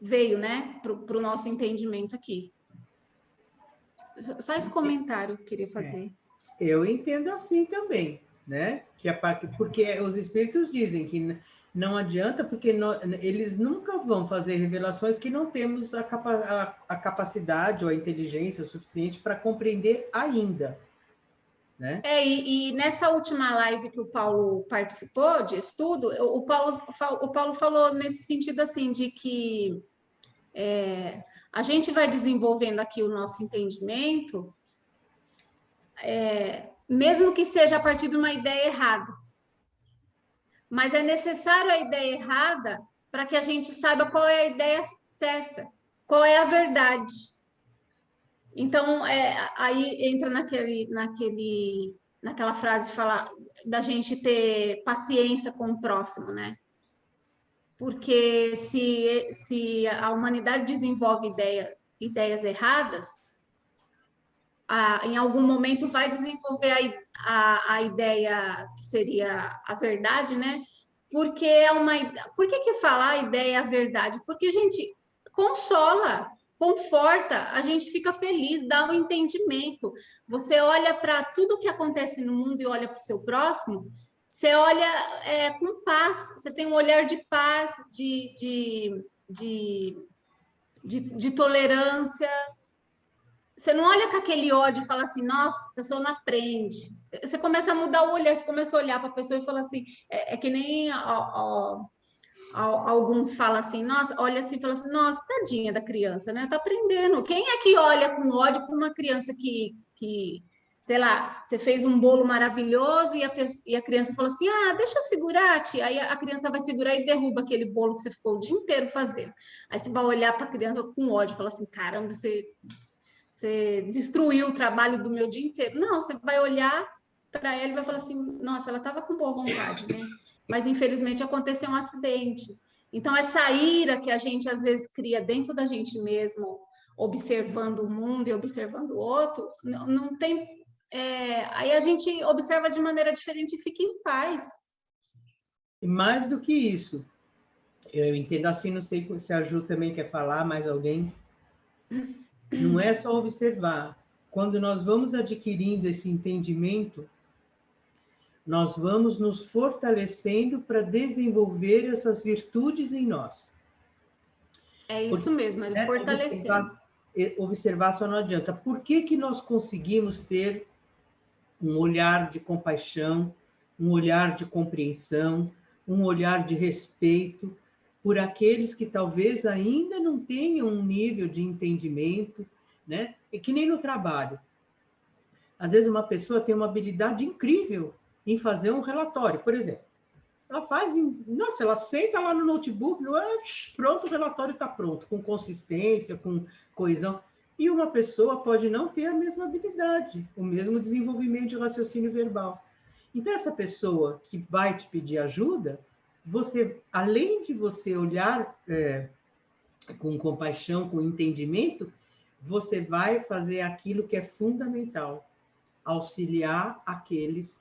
veio, né, para o nosso entendimento aqui. Só esse comentário que eu queria fazer. Eu entendo assim também, né? Que porque os espíritos dizem que não adianta, porque eles nunca vão fazer revelações que não temos a capacidade ou a inteligência suficiente para compreender ainda, né? E nessa última live que o Paulo participou de estudo, o Paulo falou nesse sentido assim, de que a gente vai desenvolvendo aqui o nosso entendimento, mesmo que seja a partir de uma ideia errada. Mas é necessário a ideia errada para que a gente saiba qual é a ideia certa, qual é a verdade. Então, aí entra naquela frase de falar da gente ter paciência com o próximo, né? Porque se a humanidade desenvolve ideias erradas, em algum momento vai desenvolver a ideia que seria a verdade, né? Porque por que falar a ideia é a verdade? Porque a gente consola, conforta, a gente fica feliz, dá um entendimento. Você olha para tudo que acontece no mundo e olha para o seu próximo, você olha com paz, você tem um olhar de paz, de tolerância. Você não olha com aquele ódio e fala assim, nossa, a pessoa não aprende. Você começa a mudar o olhar, você começa a olhar para a pessoa e fala assim, que nem alguns falam assim, nossa, olha assim e fala assim, nossa, tadinha da criança, né? Tá aprendendo. Quem é que olha com ódio para uma criança que, sei lá, você fez um bolo maravilhoso e a criança fala assim, deixa eu segurar, tia. Aí a criança vai segurar e derruba aquele bolo que você ficou o dia inteiro fazendo. Aí você vai olhar para a criança com ódio e fala assim, caramba, você destruiu o trabalho do meu dia inteiro. Não, você vai olhar para ela e vai falar assim, nossa, ela estava com boa vontade, né? Mas, infelizmente, aconteceu um acidente. Então, essa ira que a gente, às vezes, cria dentro da gente mesmo, observando o mundo e observando o outro, não tem... aí a gente observa de maneira diferente e fica em paz. E mais do que isso, eu entendo assim, não sei se a Ju também quer falar, mais alguém... Não é só observar. Quando nós vamos adquirindo esse entendimento, nós vamos nos fortalecendo para desenvolver essas virtudes em nós. É isso mesmo, é fortalecer. Observar só não adianta. Por que nós conseguimos ter um olhar de compaixão, um olhar de compreensão, um olhar de respeito? por aqueles que talvez ainda não tenham um nível de entendimento, né? E que nem no trabalho. Às vezes uma pessoa tem uma habilidade incrível em fazer um relatório, por exemplo. Ela faz, nossa, ela senta lá no notebook, pronto, o relatório está pronto, com consistência, com coesão. E uma pessoa pode não ter a mesma habilidade, o mesmo desenvolvimento de raciocínio verbal. Então, essa pessoa que vai te pedir ajuda, você, além de você olhar com compaixão, com entendimento, você vai fazer aquilo que é fundamental, auxiliar aqueles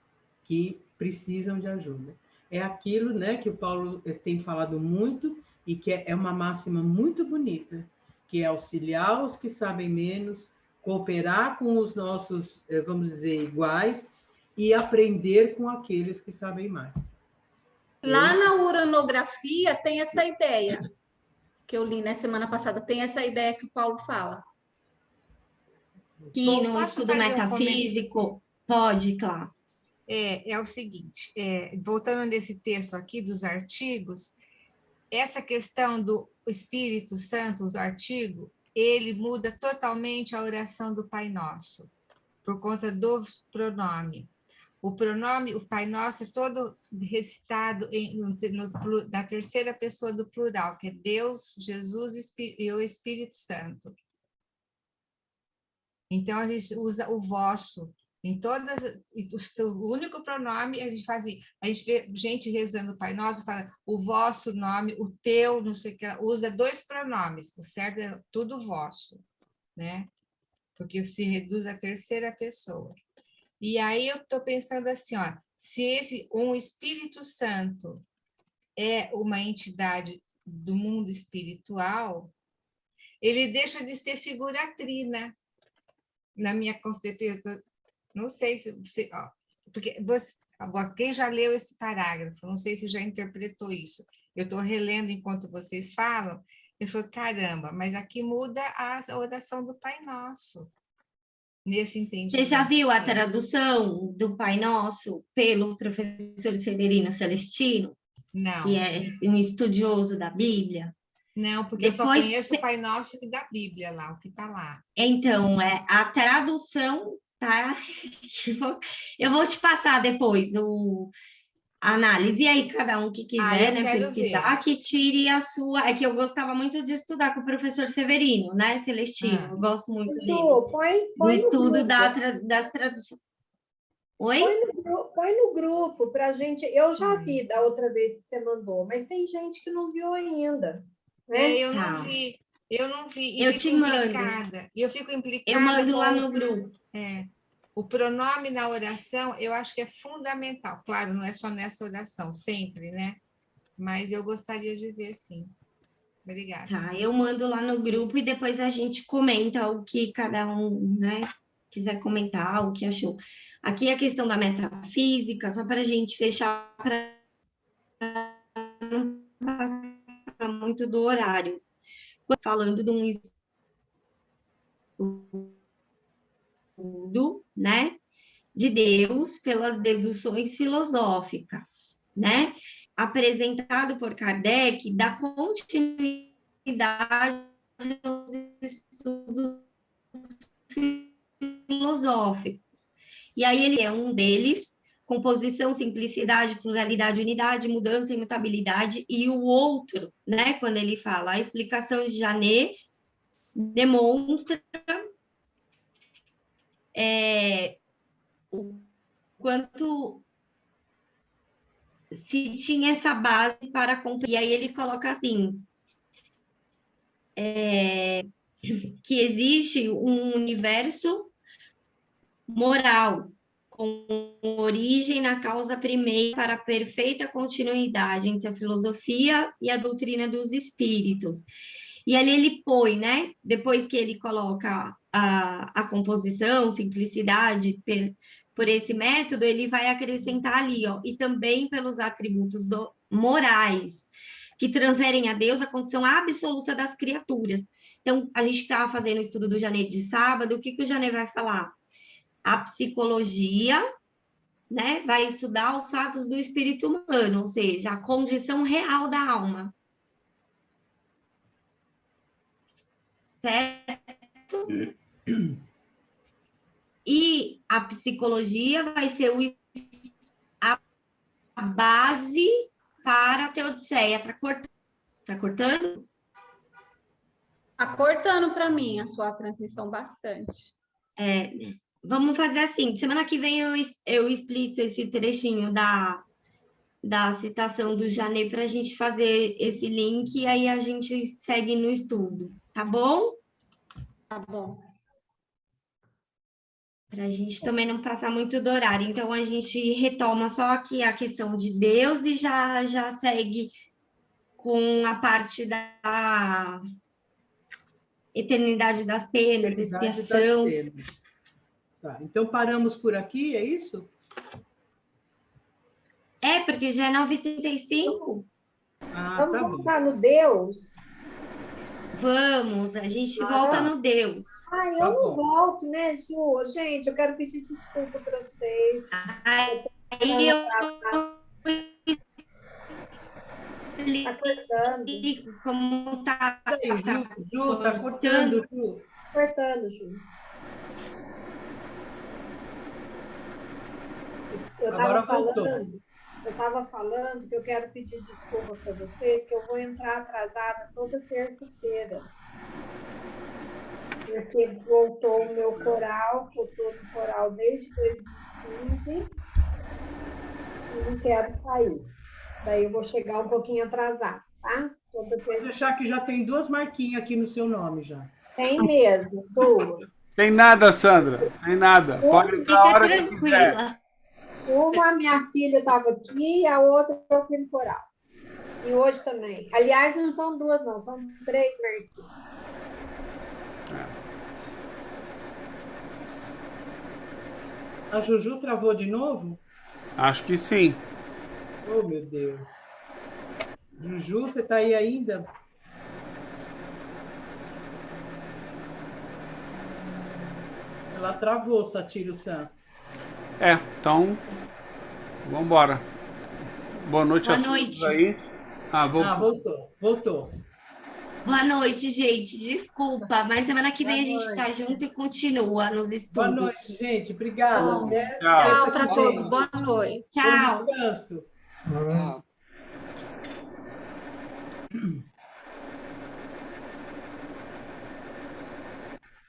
que precisam de ajuda. É aquilo, né, que o Paulo tem falado muito e que é uma máxima muito bonita, que é auxiliar os que sabem menos, cooperar com os nossos, vamos dizer, iguais e aprender com aqueles que sabem mais. Lá na uranografia tem essa ideia, que eu li na semana passada, tem essa ideia que o Paulo fala. Que Bom, no posso estudo fazer um metafísico, pode, claro. É o seguinte, voltando nesse texto aqui dos artigos, essa questão do Espírito Santo, do artigo, ele muda totalmente a oração do Pai Nosso, por conta do pronome. O pronome, o Pai Nosso, é todo recitado na terceira pessoa do plural, que é Deus, Jesus e o Espírito Santo. Então, a gente usa o vosso. Em todas, o único pronome, a gente vê gente rezando o Pai Nosso, fala o vosso nome, o teu, não sei o que, usa dois pronomes, o certo é tudo vosso, né? Porque se reduz à terceira pessoa. E aí eu estou pensando assim, ó, se um Espírito Santo é uma entidade do mundo espiritual, ele deixa de ser figura trina, na minha concepção. Não sei se você... Ó, porque agora, quem já leu esse parágrafo, não sei se já interpretou isso. Eu estou relendo enquanto vocês falam, eu falo, caramba, mas aqui muda a oração do Pai Nosso. Nesse entendimento. Você já viu a tradução do Pai Nosso pelo professor Severino Celestino? Não. Que é um estudioso da Bíblia? Não, porque depois, eu só conheço o Pai Nosso da Bíblia lá, o que está lá. Então, a tradução, tá? Eu vou te passar depois a análise, e aí cada um que quiser, né, pesquisar, que tire a sua... É que eu gostava muito de estudar com o professor Severino, né, Celestino, eu gosto muito dele. Do estudo das traduções. Oi? Põe no grupo para a gente... Eu já vi da outra vez que você mandou, mas tem gente que não viu ainda. Né? Eu não vi. Eu te mando. E eu fico implicada. Eu mando lá no grupo. O pronome na oração, eu acho que é fundamental. Claro, não é só nessa oração, sempre, né? Mas eu gostaria de ver, sim. Obrigada. Tá, eu mando lá no grupo e depois a gente comenta o que cada um, né, quiser comentar, o que achou. Aqui a questão da metafísica, só para a gente fechar, para não passar muito do horário. Falando de um estudo, né, de Deus pelas deduções filosóficas, né, apresentado por Kardec, dá continuidade aos estudos filosóficos. E aí ele é um deles, composição, simplicidade, pluralidade, unidade, mudança, imutabilidade, e o outro, né, quando ele fala a explicação de Janet demonstra o quanto se tinha essa base para compreender. E aí ele coloca assim, que existe um universo moral, com origem na causa primeira para a perfeita continuidade entre a filosofia e a doutrina dos espíritos. E ali ele põe, né, depois que ele coloca a composição, simplicidade, por esse método, ele vai acrescentar ali, ó, e também pelos atributos morais, que transferem a Deus a condição absoluta das criaturas. Então, a gente estava fazendo o estudo do Janet de sábado, o que o Janet vai falar? A psicologia, né, vai estudar os fatos do espírito humano, ou seja, a condição real da alma. certo? E a psicologia vai ser a base para a Teodiceia. Tá cortando? Tá cortando? Tá cortando para mim a sua transmissão bastante. Vamos fazer assim, semana que vem eu explico esse trechinho da citação do Janet para a gente fazer esse link e aí a gente segue no estudo, tá bom? Tá bom. Para a gente também não passar muito do horário. Então, a gente retoma só aqui a questão de Deus e já segue com a parte da eternidade das penas, expiação. Tá, então, paramos por aqui, é isso? Porque já é 9h35. Tá Vamos bom. voltar no Deus? Vamos, a gente volta no Deus. Ai, eu Tá não bom. volto, né, Ju? Gente, eu quero pedir desculpa para vocês. Aí eu Tá cortando. explico como tá. Aí, Ju, tá cortando, Ju. Cortando, Ju. Agora voltou. Eu estava falando que eu quero pedir desculpa para vocês, que eu vou entrar atrasada toda terça-feira. Porque voltou o meu coral, que eu estou no coral desde 2015, e não quero sair. Daí eu vou chegar um pouquinho atrasada, tá? Toda Pode terça. deixar que já tem 2 marquinhas aqui no seu nome já. Tem mesmo, 2. Tem nada, Sandra. Tem nada. Pode entrar a hora que quiser. Tranquila. Uma, minha filha estava aqui, e a outra eu fui no coral. E hoje também. Aliás, não são 2, não, são 3 marquinhas. A Juju travou de novo? Acho que sim. Oh, meu Deus. Juju, você está aí ainda? Ela travou, Satiro-san. Então, vamos embora. Boa noite Boa a todos noite. aí. Voltou. Boa noite, gente. Desculpa, mas semana que vem a gente está junto e continua nos estudos. Boa noite, gente. Obrigada. Bom, Até tchau. Tchau terça para que todos. vem. Boa noite. Tchau. Bom descanso.